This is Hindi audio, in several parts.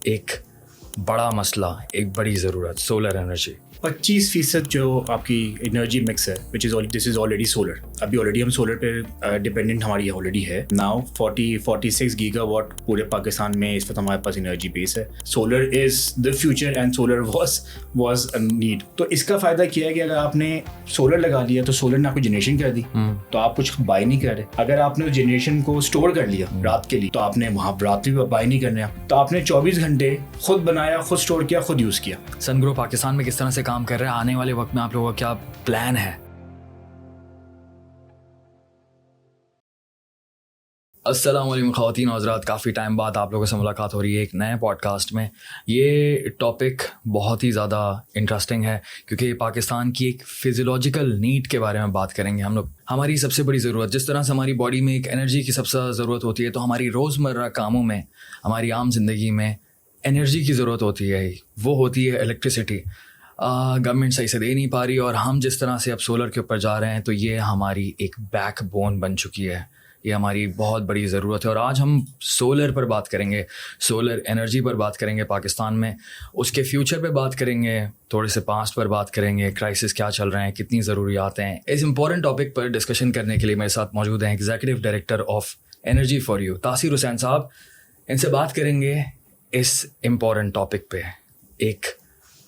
एक बड़ा मसला, एक बड़ी ज़रूरत, सोलर एनर्जी। 25% जो आपकी एनर्जी मिक्स है which is this is already solar. अभी ऑलरेडी हम सोलर पे डिपेंडेंट हमारी ऑलरेडी है। नाउ 46 गीगावाट पूरे पाकिस्तान में इस वक्त हमारे पास एनर्जी बेस है। Solar is the future and solar was a need. तो इसका फ़ायदा क्या है कि अगर आपने सोलर लगा लिया तो सोलर ने आपको जनरेशन कर दी, तो आप कुछ बाय नहीं कर रहे। अगर आपने उस जनरेशन को स्टोर कर लिया रात के लिए, तो आपने वहाँ रात भी बाय नहीं करना, तो आपने 24 घंटे खुद बनाया, खुद स्टोर किया, खुद यूज़ किया। सनग्रो पाकिस्तान में किस तरह से काम कर रहे हैं, आने वाले वक्त में आप लोगों का क्या प्लान है? अस्सलाम वालेकुम ख़वातीन और हज़रात, काफ़ी टाइम बाद आप लोगों से मुलाकात हो रही है एक नए पॉडकास्ट में। ये टॉपिक बहुत ही ज़्यादा इंटरेस्टिंग है क्योंकि पाकिस्तान की एक फिजियोलॉजिकल नीड के बारे में बात करेंगे हम लोग। हमारी सबसे बड़ी ज़रूरत, जिस तरह से हमारी बॉडी में एक एनर्जी की सबसे ज़्यादा ज़रूरत होती है, तो हमारी रोज़मर्रा कामों में, हमारी आम ज़िंदगी में एनर्जी की ज़रूरत होती है। वो होती है इलेक्ट्रिसिटी। गवर्नमेंट सही से दे नहीं पा रही और हम जिस तरह से अब सोलर के ऊपर जा रहे हैं, तो ये हमारी एक बैकबोन बन चुकी है। ये हमारी बहुत बड़ी ज़रूरत है और आज हम सोलर पर बात करेंगे, सोलर एनर्जी पर बात करेंगे पाकिस्तान में, उसके फ्यूचर पे बात करेंगे, थोड़े से पास्ट पर बात करेंगे, क्राइसिस क्या चल रहे हैं, कितनी ज़रूरियात हैं। इस इम्पॉर्टेंट टॉपिक पर डिस्कशन करने के लिए मेरे साथ मौजूद हैं executive director of energy for you, तासीर हुसैन साहब। इनसे बात करेंगे इस इम्पॉर्टेंट टॉपिक पे, एक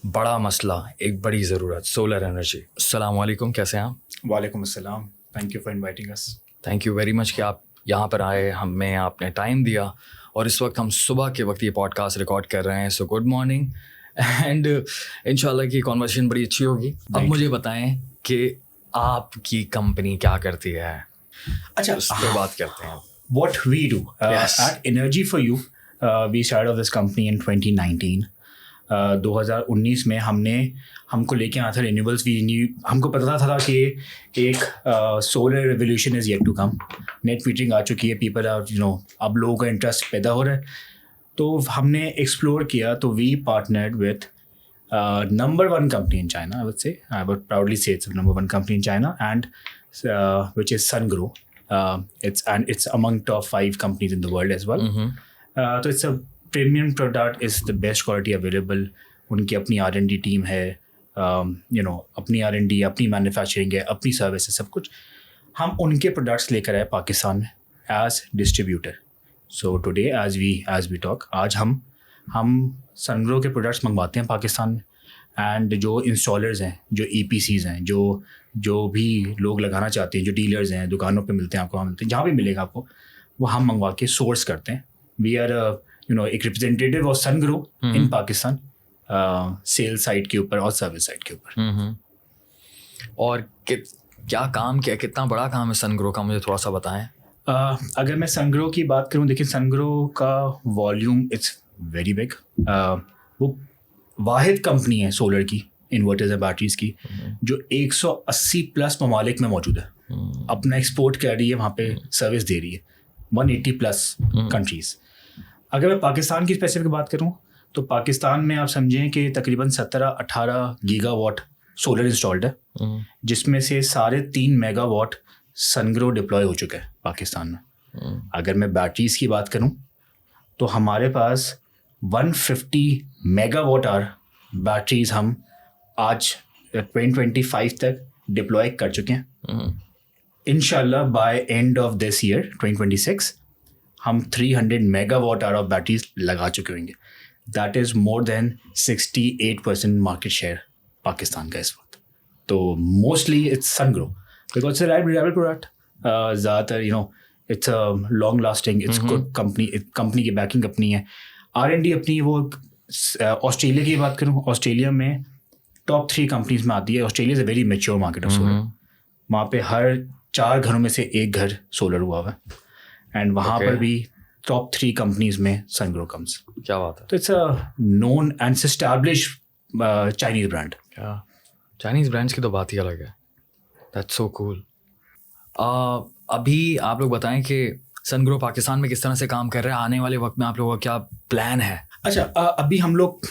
बड़ा मसला, एक बड़ी ज़रूरत, सोलर एनर्जी। अस्सलाम वालेकुम, कैसे हैं आप? वालेकुम अस्सलाम, thank you for inviting us. Thank you very much कि आप यहाँ पर आए, हमें आपने टाइम दिया और इस वक्त हम सुबह के वक्त ये पॉडकास्ट रिकॉर्ड कर रहे हैं। सो गुड मॉर्निंग एंड इंशाल्लाह की कॉन्वर्सेशन बड़ी अच्छी होगी। अब मुझे बताएं कि आपकी कंपनी क्या करती है। अच्छा, उस पर बात करते हैं। What we do Yes. at Energy for You, we started this company in 2019. 2019 में हमको लेके आया था रिन्यूएबल्स। हमको पता था कि एक solar revolution is yet to come. Net metering आ चुकी है, पीपल आर अब लोगों का इंटरेस्ट पैदा हो रहा है। तो हमने एक्सप्लोर किया, तो we partnered with number one company in China, I would proudly say it's the number one company in China, and which is Sungrow. It's among top 5 companies in the world as well. So it's a premium product, is the best quality available. उनकी अपनी R&D टीम है, अपनी R&D, अपनी मैन्युफैक्चरिंग है, अपनी सर्विस है, सब कुछ। हम उनके प्रोडक्ट्स लेकर आए पाकिस्तान में as distributor. So today as we talk, आज हम सनग्रो के प्रोडक्ट्स मंगवाते हैं पाकिस्तान में। एंड जो इंस्टॉलर्स हैं, जो EPCs हैं, जो भी लोग लगाना चाहते हैं, जो डीलर्स हैं, दुकानों पे मिलते हैं, आपको वहाँ मिलते हैं, जहाँ भी मिलेगा आपको, वो हम मंगवा के सोर्स करते हैं। वी आर एक representative of Sungrow in Pakistan, sell side के ऊपर और सर्विस साइड के ऊपर। और क्या काम, क्या कितना बड़ा काम है सनग्रो का, मुझे थोड़ा सा बताएं। अगर मैं सनग्रो की बात करूँ, देखिए सनग्रो का वॉल्यूम इट्स वेरी बिग। वो वाहिद कंपनी है सोलर की, इन्वर्टर्स और बैटरीज की, जो 180 प्लस ममालिक में मौजूद है। अपना एक्सपोर्ट कर रही है, वहाँ पे सर्विस दे रही है 180 प्लस कंट्रीज़। अगर मैं पाकिस्तान की स्पेसिफिक बात करूँ, तो पाकिस्तान में आप समझें कि तकरीबन 17-18 गीगावाट सोलर इंस्टॉल्ड है, जिसमें से 3.5 मेगावाट सनग्रो डिप्लॉय हो चुका है पाकिस्तान में। अगर मैं बैटरीज़ की बात करूँ, तो हमारे पास 150 मेगावाट आवर बैटरीज हम आज 2025 तक डिप्लॉय कर चुके हैं। इंशाल्लाह by end of this year 2026 हम 300 मेगावाट आवर ऑफ बैटरीज लगा चुके होंगे। That is more than 68% market share Pakistan का इस वक्त। तो mostly it's Sungrow because it's a reliable product. ज़्यादातर it's a long lasting, it's good company की बैकिंग अपनी है, R&D अपनी। वो ऑस्ट्रेलिया की बात करूँ, ऑस्ट्रेलिया में टॉप 3 कंपनीज में आती है। Australia is a very mature market of solar. वहाँ पे हर 4 घरों में से 1 घर सोलर हुआ हुआ है, एंड वहाँ पर भी टॉप 3 कंपनीज में सनग्रो कम्स। क्या बात है। तो it's a known and establish Chinese brand. क्या चाइनीज़ ब्रांड्स की तो बात ही अलग है। That's so cool. अभी आप लोग बताएं कि सनग्रो पाकिस्तान में किस तरह से काम कर रहा है, आने वाले वक्त में आप लोगों का क्या प्लान है? अच्छा, अभी हम लोग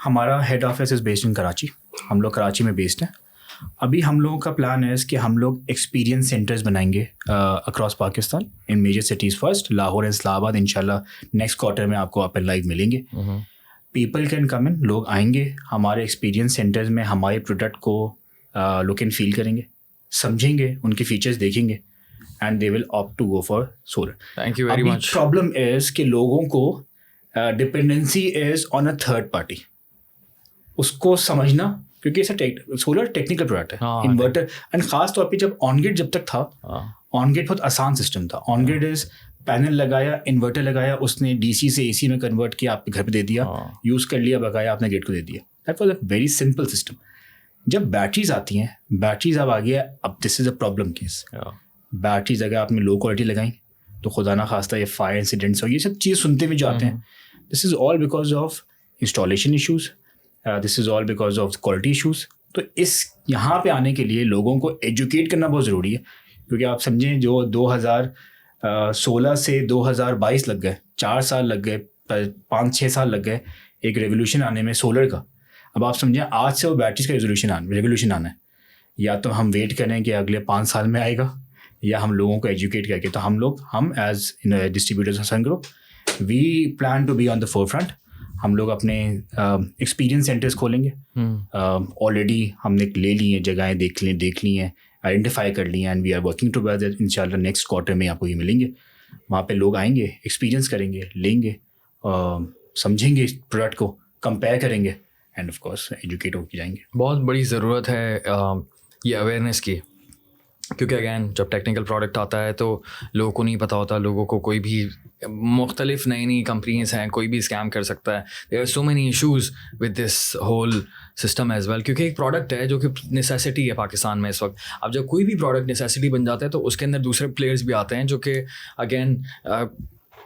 हमारा head office is based in Karachi. हम लोग कराची में बेस्ड हैं। अभी हम लोगों का प्लान है कि हम लोग एक्सपीरियंस सेंटर्स बनाएंगे across Pakistan in major cities first, Lahore and Islamabad इंशाल्लाह नेक्स्ट क्वार्टर में आपको अप एंड लाइव मिलेंगे. पीपल कैन कम इन, लोग आएंगे हमारे एक्सपीरियंस सेंटर्स में, हमारे प्रोडक्ट को लुक एंड फील करेंगे, समझेंगे, उनके फीचर्स देखेंगे and they will opt to go for solar. Thank you very much. Problem is कि लोगों को dependency is on a third party, उसको समझना, क्योंकि ऐसा सोलर टेक्निकल प्रोडक्ट है. इन्वर्टर एंड खास तौर पे जब ऑन ग्रिड जब तक था, ऑन ग्रिड बहुत आसान सिस्टम था. ऑन ग्रिड इज पैनल लगाया, इन्वर्टर लगाया, उसने डीसी से एसी में कन्वर्ट किया, आपके घर पे दे दिया, यूज़ कर लिया, बकाया आपने गेट को दे दिया. That was a very simple system. जब बैटरीज आती हैं, बैटरीज अब आ गया, अब this is a problem case. Batteries अगर आपने लो क्वालिटी लगाई तो खुदा ना खास्ता ये फायर इंसिडेंट्स और ये सब चीज़ सुनते हुए जो आते हैं, this is all because of installation issues, this is all because of quality issues. तो इस यहाँ पे आने के लिए लोगों को एजुकेट करना बहुत ज़रूरी है, क्योंकि आप समझें जो 2016 से 2022 लग गए, 4 साल लग गए, 5-6 साल लग गए एक रेवोल्यूशन आने में सोलर का. अब आप समझें आज से वो बैटरीज का रेवोल्यूशन आना है. या तो हम वेट करें कि अगले 5 साल में आएगा, या हम लोगों को एजुकेट करके. तो हम as distributors Sungrow we plan to be on the forefront. हम लोग अपने एक्सपीरियंस सेंटर्स खोलेंगे. ऑलरेडी हमने ले ली हैं जगहें, देख ली हैं, आइडेंटिफाई कर ली हैं, and we are working together. इंशाल्लाह नेक्स्ट क्वार्टर में आपको ये मिलेंगे. वहाँ पे लोग आएंगे, एक्सपीरियंस करेंगे, लेंगे, समझेंगे प्रोडक्ट को, कंपेयर करेंगे एंड ऑफ कोर्स एजुकेट होकर जाएंगे. बहुत बड़ी ज़रूरत है ये अवेयरनेस की, क्योंकि अगैन जब टेक्निकल प्रोडक्ट आता है तो लोगों को नहीं पता होता. लोगों को कोई भी मुख्तलिफ नई कंपनीज हैं, कोई भी स्कैम कर सकता है. There are so many issues with this whole system as well, क्योंकि एक प्रोडक्ट है जो कि नेसेसिटी है पाकिस्तान में इस वक्त. अब जब कोई भी प्रोडक्ट नेसेसिटी बन जाता है तो उसके अंदर दूसरे प्लेयर्स भी आते हैं जो कि अगेन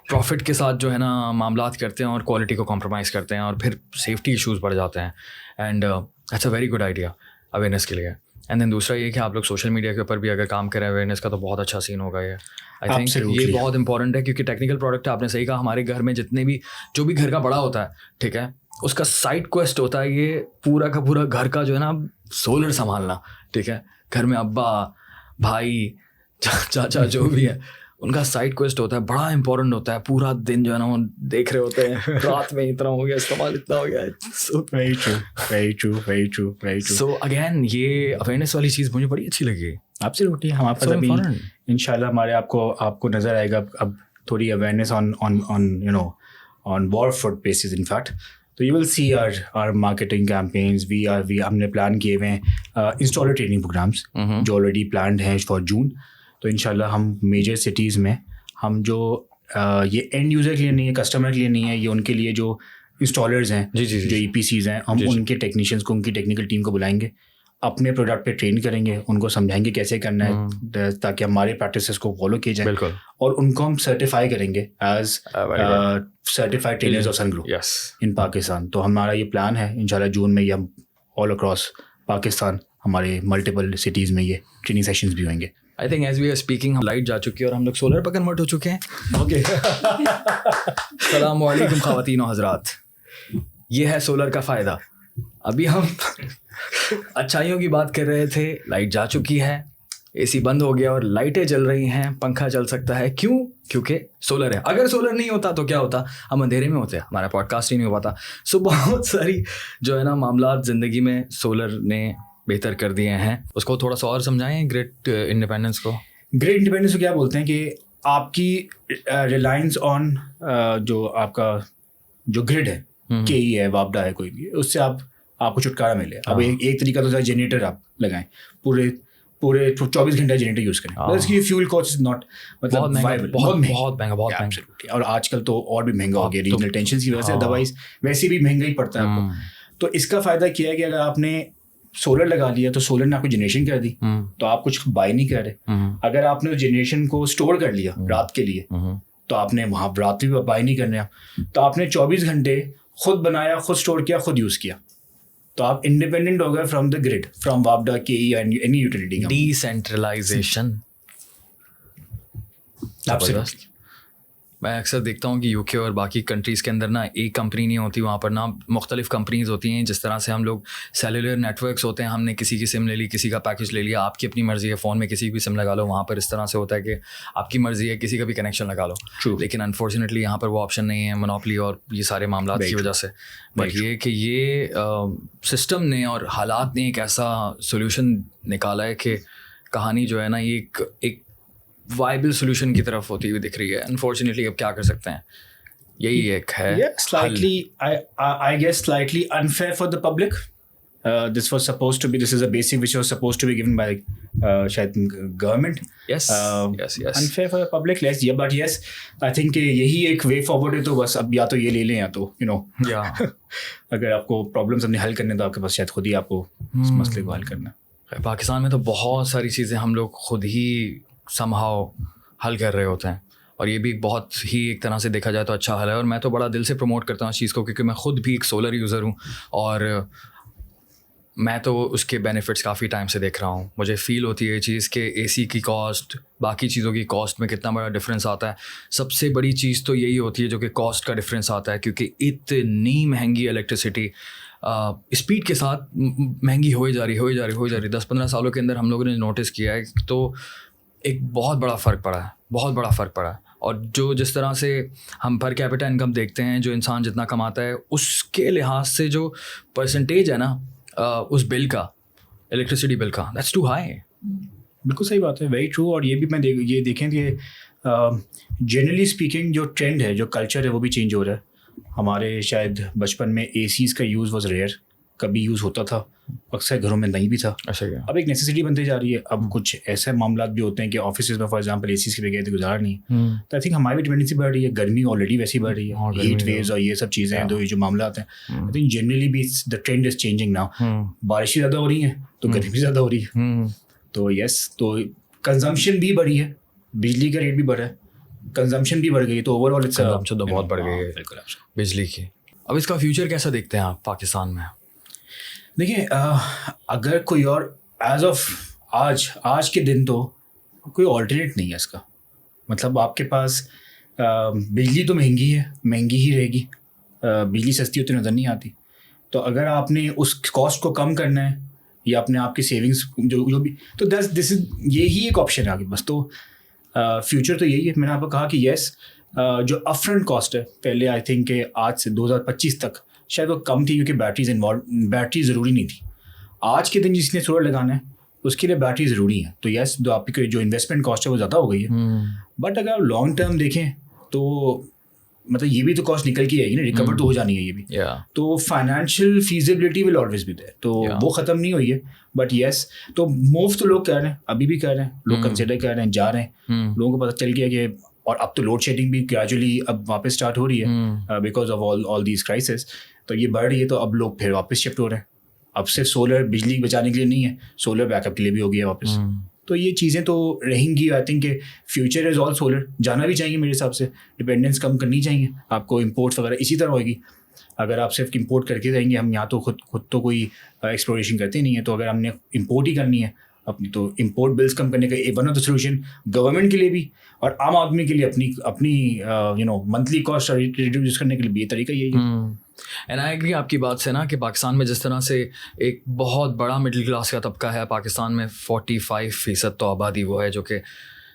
प्रॉफिट के साथ जो है ना मामलात करते हैं और क्वालिटी को कॉम्प्रोमाइज़ करते हैं, और फिर सेफ्टी इशूज़ बढ़ जाते हैं. And that's a very good idea awareness के लिए. एंड देन दूसरा ये कि आप लोग सोशल मीडिया के ऊपर भी अगर काम करें अवेयरनेस का, तो बहुत अच्छा सीन होगा ये. आई थिंक ये बहुत इंपॉर्टेंट है, क्योंकि टेक्निकल प्रोडक्ट आपने सही कहा, हमारे घर में जितने भी जो भी घर का बड़ा होता है, ठीक है, उसका साइड क्वेस्ट होता है ये पूरा का पूरा घर का जो है ना सोलर संभालना. ठीक है, घर में अब्बा, भाई, चाचा जो भी है, उनका साइड क्वेस्ट होता है, बड़ा इंपॉर्टेंट होता है. पूरा दिन जो है ना वो देख रहे होते हैं, रात में इतना हो गया, इस्तेमाल इतना हो गया. सो अगेन ये अवेयरनेस वाली चीज़ मुझे बड़ी अच्छी लगी. आपसे रोटी हमारे पास अभी इंशाल्लाह हमारे आपको नज़र आएगा अब थोड़ी awareness on warfront basis in fact. तो you will see our marketing campaigns. हमने प्लान किए हुए हैं इंस्टॉलर ट्रेनिंग प्रोग्राम्स जो ऑलरेडी प्लान्ड हैं फॉर जून. तो इंशाल्लाह हम मेजर सिटीज़ में हम जो ये एंड यूज़र के लिए नहीं है, कस्टमर के लिए नहीं है, ये उनके लिए जो इंस्टॉलर्स हैं, जो EPCs हैं, हम उनके टेक्नीशियंस को, उनकी टेक्निकल टीम को बुलाएंगे, अपने प्रोडक्ट पे ट्रेन करेंगे, उनको समझाएंगे कैसे करना है ताकि हमारे प्रैक्टिसेस को फॉलो किए जाए, और उनको हम सर्टिफाई करेंगे as certified trainers of Sungrow in Pakistan. तो हमारा ये प्लान है इंशाल्लाह जून में ये हम ऑल अक्रॉस पाकिस्तान हमारे मल्टीपल सिटीज़ में ये ट्रेनिंग सेशंस भी होंगे. I think as we are speaking light जा चुकी है और हम लोग सोलर पर कन्वर्ट हो चुके हैं. ओके अस्सलामु अलैकुम ख़वातीन और हज़रात, ये है सोलर का फ़ायदा. अभी हम अच्छाइयों की बात कर रहे थे, लाइट जा चुकी है, AC बंद हो गया और लाइटें जल रही हैं, पंखा चल सकता है. क्यों? क्योंकि सोलर है. अगर सोलर नहीं होता तो क्या होता, हम अंधेरे में होते, हमारा पॉडकास्ट ही नहीं हो पाता. सो बहुत सारी जो है ना मामलात ज़िंदगी में सोलर ने बेहतर कर दिए हैं. उसको थोड़ा सा और समझाएं ग्रिड इंडिपेंडेंस को. ग्रिड इंडिपेंडेंस को क्या बोलते हैं कि आपकी रिलायंस ऑन जो आपका जो ग्रिड है, KE है, वापडा है, कोई भी, उससे आपको छुटकारा मिले. अब एक तरीका तो जनरेटर आप लगाएं, पूरे 24 घंटे जनरेटर यूज़ करें. इसकी फ्यूल कॉस्ट इज नॉट मतलब बहुत महंगा, और आजकल तो और भी महंगा हो गया रीजनल टेंशन की वजह से. अदरवाइज वैसे भी महंगा ही पड़ता है आपको. तो इसका फ़ायदा क्या है कि अगर आपने सोलर लगा लिया तो सोलर ने आपको जनरेशन कर दी, तो आप कुछ बाय नहीं कर रहे. अगर आपने जनरेशन को स्टोर कर लिया रात के लिए, तो आपने वहाँ रात में बाय नहीं करने, तो आपने 24 घंटे खुद बनाया, खुद स्टोर किया, खुद यूज़ किया. तो आप इंडिपेंडेंट हो गए फ्रॉम द ग्रिड, फ्रॉम वापडा, KE and any utility. Decentralisation. मैं अक्सर देखता हूँ कि यूके और बाकी कंट्रीज़ के अंदर ना एक कंपनी नहीं होती, वहाँ पर ना मुख्तलिफ़ कंपनीज़ होती हैं। जिस तरह से हम लोग सेलुलर नेटवर्क्स होते हैं, हमने किसी की सिम ले ली, किसी का पैकेज ले लिया, आपकी अपनी मर्ज़ी है, फ़ोन में किसी की भी सिम लगा लो। वहाँ पर इस तरह से होता है कि आपकी मर्ज़ी है, किसी का भी कनेक्शन लगा लो। True. लेकिन अनफॉर्चुनेटली यहाँ पर वो ऑप्शन नहीं है, मोनोपोली और ये सारे मामला की वजह से। बट ये कि ये सिस्टम ने और हालात ने एक ऐसा सोल्यूशन निकाला है कि कहानी जो है ना ये एक वाइबल सोल्यूशन की तरफ होती हुई दिख रही है। अनफॉर्चुनेटली अब क्या कर सकते हैं, यही एक है। Slightly, I guess slightly unfair for the public. This is a basic which was supposed to be given by शायद government. Yes. Yes. Unfair for the public, but yes, I think कि यही एक way forward है। तो बस अब या तो ये ले लें या तो Yeah. अगर आपको प्रॉब्लम्स अपने हल करने तो आपके पास शायद खुद ही आपको इस मसले को हल करना। पाकिस्तान में तो बहुत सारी चीज़ें हम लोग खुद ही समहाउ हल कर रहे होते हैं, और ये भी बहुत ही एक तरह से देखा जाए तो अच्छा हल है। और मैं तो बड़ा दिल से प्रमोट करता हूँ इस चीज़ को, क्योंकि मैं ख़ुद भी एक सोलर यूज़र हूँ और मैं तो उसके बेनिफिट्स काफ़ी टाइम से देख रहा हूँ। मुझे फ़ील होती है ये चीज़ कि एसी की कॉस्ट बाकी चीज़ों की कॉस्ट में कितना बड़ा डिफरेंस आता है। सबसे बड़ी चीज़ तो यही होती है जो कि कॉस्ट का डिफरेंस आता है, क्योंकि इतनी महंगी इलेक्ट्रिसिटी स्पीड के साथ महंगी हो जा रही 10-15 सालों के अंदर हम लोगों ने नोटिस किया है। तो एक बहुत बड़ा फ़र्क पड़ा है। और जो जिस तरह से हम पर कैपिटा इनकम देखते हैं, जो इंसान जितना कमाता है उसके लिहाज से जो परसेंटेज है ना उस बिल का, इलेक्ट्रिसिटी बिल का, दैट्स टू हाई। बिल्कुल सही बात है, वेरी ट्रू। और ये भी मैं देखें कि जनरली स्पीकिंग जो ट्रेंड है, जो कल्चर है, वो भी चेंज हो रहा है। हमारे शायद बचपन में एसीज़ का यूज़ वॉज रेयर, कभी यूज़ होता था, अक्सर घरों में नहीं भी था। अच्छा क्या? अब एक नेसेसिटी बनती जा रही है। अब कुछ ऐसे मामला भी होते हैं कि ऑफिस में फॉर एग्जांपल एसीज़ के बगैर तो गुजारा नहीं। तो आई थिंक हमारी भी डिपेंडेंसी बढ़ रही है। गर्मी ऑलरेडी वैसी बढ़ रही है, हीट वेव्स और ये सब चीज़ें हैं, तो ये जो मामला आते हैं, आई थिंक जनरली भी the trend is changing now. बारिश ज़्यादा हो रही है तो गर्मी भी ज़्यादा हो रही है। तो यस, तो कंजम्पशन भी बढ़ी है, बिजली का रेट भी बढ़ा है, कंजम्पशन भी बढ़ गई है। तो ओवरऑल कंजम्पशन तो बहुत बढ़ गई है बिजली की। अब इसका फ्यूचर कैसा देखते हैं आप पाकिस्तान में? देखिए, अगर कोई और एज ऑफ आज के दिन तो कोई ऑल्टरनेट नहीं है इसका। मतलब आपके पास बिजली तो महंगी ही रहेगी, बिजली सस्ती होती नज़र नहीं आती। तो अगर आपने उस कॉस्ट को कम करना है या अपने आपकी सेविंग्स जो भी, तो यही एक ऑप्शन है आगे बस। तो फ्यूचर तो यही है। मैंने आपको कहा कि येस, जो अपफ्रंट कॉस्ट है पहले आई थिंक आज से 2025 तक शायद वो कम थी, क्योंकि बैटरी ज़रूरी नहीं थी। आज के दिन जिसने सोलर लगाना है उसके लिए बैटरी ज़रूरी है। तो यस, तो आपकी जो इन्वेस्टमेंट कॉस्ट है वो ज़्यादा हो गई है। बट अगर आप लॉन्ग टर्म देखें तो मतलब ये भी तो कॉस्ट निकल के आएगी ना, रिकवर तो हो जानी है ये भी। तो financial feasibility will always be there, तो वो ख़त्म नहीं हुई है। बट यस, तो मूव तो लोग कर रहे हैं, अभी भी कर रहे हैं लोग, कंसिडर कर रहे हैं, जा रहे हैं। लोगों को पता चल गया कि, और अब तो लोड शेडिंग भी ग्रेजुअली अब वापस स्टार्ट हो रही है because of all these crisis. तो ये बढ़ रही है, तो अब लोग फिर वापस शिफ्ट हो रहे हैं। अब सिर्फ सोलर बिजली बचाने के लिए नहीं है, सोलर बैकअप के लिए भी हो गया वापस। तो ये चीज़ें तो रहेंगी। I think future is all solar, जाना भी चाहिए मेरे हिसाब से। डिपेंडेंस कम करनी चाहिए आपको, इम्पोर्ट्स वगैरह इसी तरह होगी। अगर आप सिर्फ इम्पोर्ट करके रहेंगे, हम यहाँ तो खुद तो कोई एक्सप्लोरेशन करते नहीं है, तो अगर हमने इम्पोर्ट ही करनी है अपनी, तो इम्पोर्ट बिल्स कम करने का one of the solution government के लिए भी और आम आदमी के लिए अपनी मंथली कॉस्ट रिड्यूस करने के लिए भी ये तरीका यही है। एंड आई एग्री आपकी बात से ना कि पाकिस्तान में जिस तरह से एक बहुत बड़ा मिडिल क्लास का तबका है, पाकिस्तान में 45% तो आबादी वो है जो कि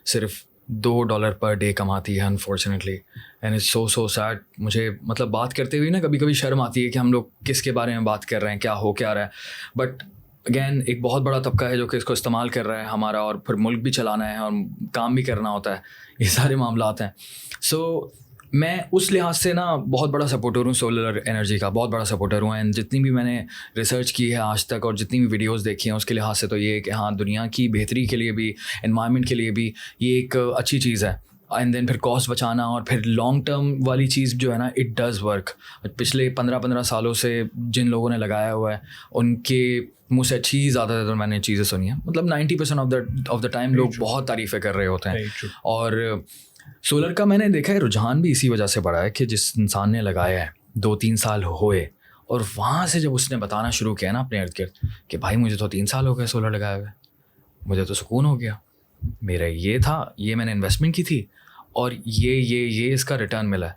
सिर्फ $2 पर डे कमाती है unfortunately. And it's so sad. मुझे मतलब बात करते हुए ना कभी कभी शर्म आती है कि हम लोग किसके बारे में बात कर रहे हैं, क्या रहा है। बट अगेन एक बहुत बड़ा तबका है जो कि इसको इस्तेमाल कर रहा है हमारा, और फिर मुल्क भी चलाना है और काम भी करना होता है, ये सारे मामला हैं। सो मैं उस लिहाज से ना बहुत बड़ा सपोर्टर हूँ सोलर एनर्जी का, बहुत बड़ा सपोर्टर हूँ। एंड जितनी भी मैंने रिसर्च की है आज तक और जितनी भी वीडियोस देखी हैं उसके लिहाज से तो ये है कि हाँ, दुनिया की बेहतरी के लिए भी, एनवायरनमेंट के लिए भी ये एक अच्छी चीज़ है। एंड देन फिर कॉस्ट बचाना और फिर लॉन्ग टर्म वाली चीज़ जो है ना, इट डज़ वर्क। पिछले 15 सालों से जिन लोगों ने लगाया हुआ है उनके मुँह से अच्छी ज़्यादातर मैंने चीज़ें सुनी है। मतलब 90% ऑफ द टाइम लोग बहुत तारीफ़ें कर रहे होते हैं। और सोलर का मैंने देखा है रुझान भी इसी वजह से बढ़ा है कि जिस इंसान ने लगाया है 2-3 साल हुए, और वहाँ से जब उसने बताना शुरू किया ना अपने इर्द गिर्द कि भाई मुझे तो 3 साल हो गए सोलर लगाए हुए, मुझे तो सुकून हो गया, मेरा ये था, ये मैंने इन्वेस्टमेंट की थी और ये इसका रिटर्न मिला है,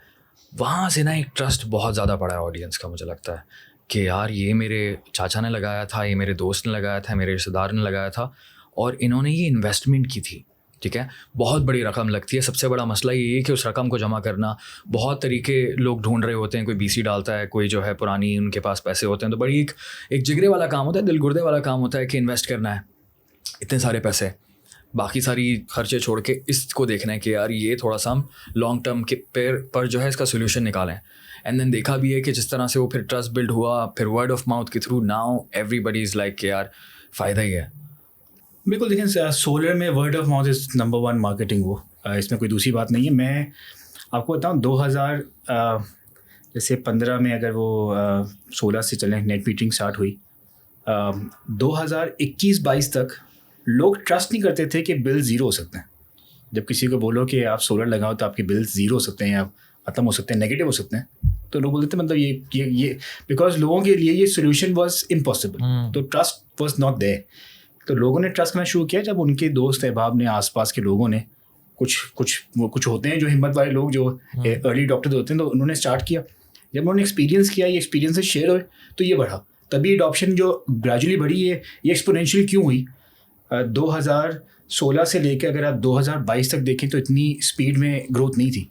वहाँ से ना एक ट्रस्ट बहुत ज़्यादा पड़ा है ऑडियंस का, मुझे लगता है कि यार ये मेरे चाचा ने लगाया था, ये मेरे दोस्त ने लगाया था, मेरे रिश्तेदार ने लगाया था और इन्होंने ये इन्वेस्टमेंट की थी, ठीक है, बहुत बड़ी रकम लगती है। सबसे बड़ा मसला ये है कि उस रकम को जमा करना, बहुत तरीके लोग ढूंढ रहे होते हैं, कोई बीसी डालता है, कोई जो है पुरानी उनके पास पैसे होते हैं, तो बड़ी एक जिगरे वाला काम होता है, दिल गुर्दे वाला काम होता है कि इन्वेस्ट करना है इतने सारे पैसे, बाकी सारी खर्चे छोड़ के इसको देखना है कि यार ये थोड़ा सा हम लॉन्ग टर्म के पर जो है इसका सोल्यूशन निकालें। एंड देन देखा भी है कि जिस तरह से वो फिर ट्रस्ट बिल्ड हुआ, फिर वर्ड ऑफ माउथ के through now everybody is like कि यार फ़ायदा ही है। बिल्कुल, देखिए सोलर में word of mouth is number 1 marketing, वो इसमें कोई दूसरी बात नहीं है। मैं आपको बताऊँ 2000 जैसे 15 में अगर वो 16 से चलें नेट मीटरिंग स्टार्ट हुई, 2021-22 तक लोग ट्रस्ट नहीं करते थे कि बिल ज़ीरो हो सकते हैं। जब किसी को बोलो कि आप सोलर लगाओ तो आपके बिल ज़ीरो हो सकते हैं या ख़त्म हो सकते हैं, नेगेटिव हो सकते हैं, तो लोग बोलते थे मतलब ये बिकॉज लोगों के लिए ये सोल्यूशन वाज इम्पॉसिबल, तो ट्रस्ट वाज नॉट देयर। तो लोगों ने ट्रस्ट करना शुरू किया जब उनके दोस्त अहबाब ने, आसपास के लोगों ने, कुछ होते हैं जो हिम्मत वाले लोग जो अर्ली अडॉप्टर होते हैं, तो उन्होंने स्टार्ट किया। जब उन्होंने एक्सपीरियंस किया, ये एक्सपीरियंसेस शेयर हुए तो ये बढ़ा, तभी अडॉप्शन जो ग्रेजुअली बढ़ी है, ये एक्सपोनेंशियल क्यों हुई। 2016 से लेकर अगर आप 2022 तक देखें तो इतनी स्पीड में ग्रोथ नहीं थी,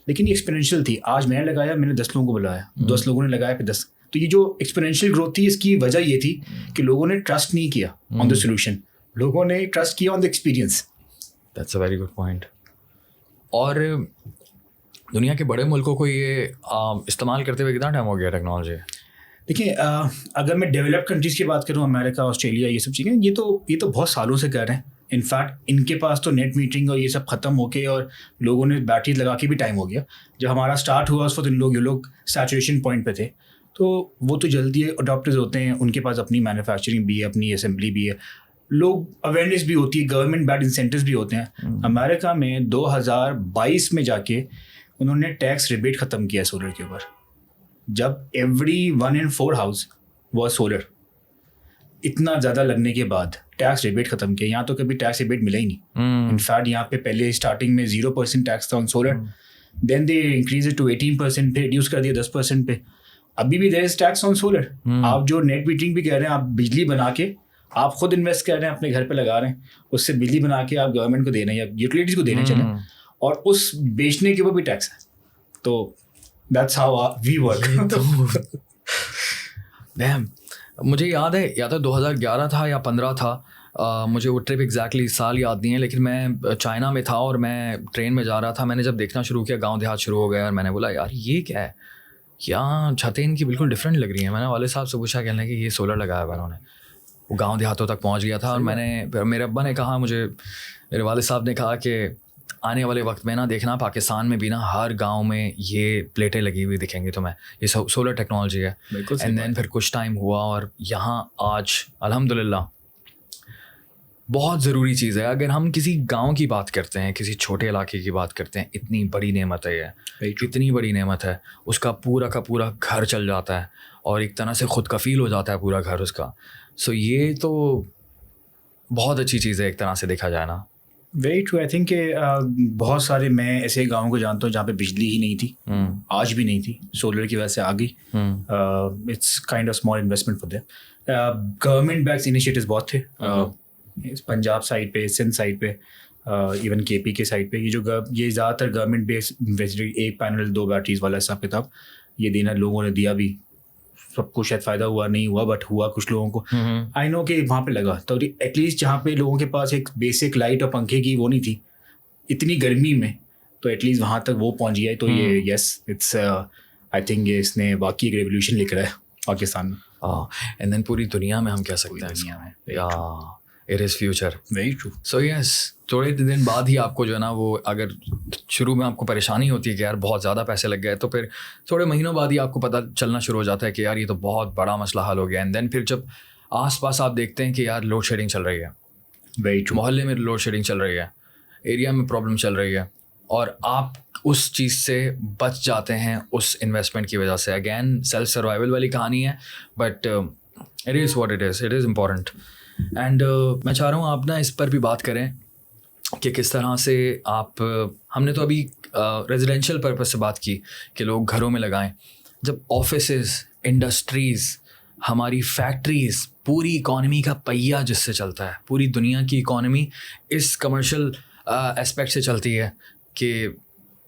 लेकिन ये एक्सपोनेंशियल थी। आज मैंने लगाया, मैंने 10 लोगों को बुलाया, 10 लोगों ने लगाया, फिर 10। तो ये जो एक्सपोनेंशियल ग्रोथ थी, इसकी वजह ये थी कि लोगों ने ट्रस्ट नहीं किया ऑन द सोल्यूशन, लोगों ने ट्रस्ट किया on the experience. That's a very good point. और दुनिया के बड़े मुल्कों को ये इस्तेमाल करते हुए कितना टाइम हो गया टेक्नोलॉजी? देखिए, अगर मैं डेवलप्ड कंट्रीज़ की बात करूँ, अमेरिका, ऑस्ट्रेलिया, ये सब चीज़ें, ये तो बहुत सालों से कर रहे हैं। इनफैक्ट इनके पास तो नेट मीटरिंग और ये सब ख़त्म होके और लोगों ने बैटरी लगा के भी टाइम हो गया। जब हमारा स्टार्ट हुआ उस वक्त ये लोग सैचुरेशन पॉइंट पे थे, तो वो तो जल्दी अडॉप्टर्स होते हैं, उनके पास अपनी मैन्युफैक्चरिंग भी है, अपनी असेंबली भी है, लोग अवेयरनेस भी होती है, गवर्नमेंट बैड इंसेंटिव्स भी होते हैं। अमेरिका में 2022 में जाके उन्होंने टैक्स रिबेट ख़त्म किया सोलर के ऊपर, जब every 1 in 4 house was solar. इतना ज़्यादा लगने के बाद टैक्स रिबेट ख़त्म किया। यहाँ तो कभी टैक्स रिबेट मिला ही नहीं। इनफैक्ट यहाँ पे पहले स्टार्टिंग में 0% टैक्स था on solar, then they increase to 18%, फिर रिड्यूस कर दिया 10% पे। अभी भी there is tax on solar. आप जो नेट मीटरिंग भी कह रहे हैं, आप बिजली बना के आप खुद इन्वेस्ट कर रहे हैं, अपने घर पे लगा रहे हैं, उससे बिजली बना के आप गवर्नमेंट को दे रहे हैं या यूटिलिटीज़ को देने चले, और उस बेचने के ऊपर भी टैक्स है। तो दैट्स हाउ वी वर्क। डैम, मुझे याद है, या तो 2011 था या 15 था, मुझे वो ट्रिप एग्जैक्टली साल याद नहीं है, लेकिन मैं चाइना में था और मैं ट्रेन में जा रहा था। मैंने जब देखना शुरू किया, गांव देहात शुरू हो गया और मैंने बोला यार ये क्या है, यहाँ छतें इनकी बिल्कुल डिफरेंट लग रही हैं। मैंने वाले साहब से पूछा, कहने कि ये सोलर लगाया हुआ उन्होंने। वो गांव देहातों तक पहुँच गया था और मेरे अब्बा ने कहा, मेरे वाले साहब ने कहा कि आने वाले वक्त में ना देखना, पाकिस्तान में भी ना हर गांव में ये प्लेटें लगी हुई दिखेंगी तुम्हें, ये सोलर टेक्नोलॉजी है। एंड देन फिर कुछ टाइम हुआ और यहाँ आज अल्हम्दुलिल्लाह बहुत ज़रूरी चीज़ है। अगर हम किसी गांव की बात करते हैं, किसी छोटे इलाके की बात करते हैं, इतनी बड़ी नेमत है ये, इतनी बड़ी नेमत है, उसका पूरा का पूरा घर चल जाता है और एक तरह से खुद कफील हो जाता है पूरा घर उसका। सो ये तो बहुत अच्छी चीज़ है एक तरह से देखा जाए ना। Very true. आई थिंक बहुत सारे, मैं ऐसे गाँव को जानता हूँ जहाँ पे बिजली ही नहीं थी, आज भी नहीं थी, सोलर की वजह से आ गई। It's kind of small investment for them. Government backs initiatives बहुत थे, पंजाब साइड पे, सिंध साइड पे, इवन केपी के साइड पे। ये ज़्यादातर गवर्नमेंट बेस्ड, एक पैनल 2 बैटरीज वाला हिसाब किताब ये देना लोगों ने दिया भी। सबको शायद फ़ायदा हुआ, नहीं हुआ, बट हुआ कुछ लोगों को। आई नो कि वहाँ पे लगा, तो एटलीस्ट जहाँ पे लोगों के पास एक बेसिक लाइट और पंखे की वो नहीं थी इतनी गर्मी में, तो एटलीस्ट वहाँ तक वो पहुँच गया। तो ये यस, इट्स आई थिंक ये इसने बाकी एक रेवोल्यूशन लिख रहा है पाकिस्तान में। एंड देन पूरी दुनिया में हम कह सकते हैं दुनिया में, या it is future. Very true. So yes, थोड़े दिन बाद ही आपको जो है ना, वो अगर शुरू में आपको परेशानी होती है कि यार बहुत ज़्यादा पैसे लग गए, तो फिर थोड़े महीनों बाद ही आपको पता चलना शुरू हो जाता है कि यार ये तो बहुत बड़ा मसला हल हो गया। एंड देन फिर जब आसपास आप देखते हैं कि यार लोड शेडिंग चल रही है, वेरी ट्रू, मोहल्ले में लोड शेडिंग चल रही है, एरिया में प्रॉब्लम चल रही है, और आप उस चीज़ से बच जाते हैं उस इन्वेस्टमेंट की वजह से। अगेन सेल्फ सर्वाइवल वाली कहानी है, but it is what it is important. And मैं चाह रहा हूँ आप ना इस पर भी बात करें कि किस तरह से आप, हमने तो अभी रेजिडेंशियल पर्पस से बात की कि लोग घरों में लगाएं, जब ऑफिसेज, इंडस्ट्रीज़, हमारी फैक्ट्रीज़, पूरी इकॉनमी का पहिया जिससे चलता है, पूरी दुनिया की इकॉनमी इस कमर्शियल एस्पेक्ट से चलती है कि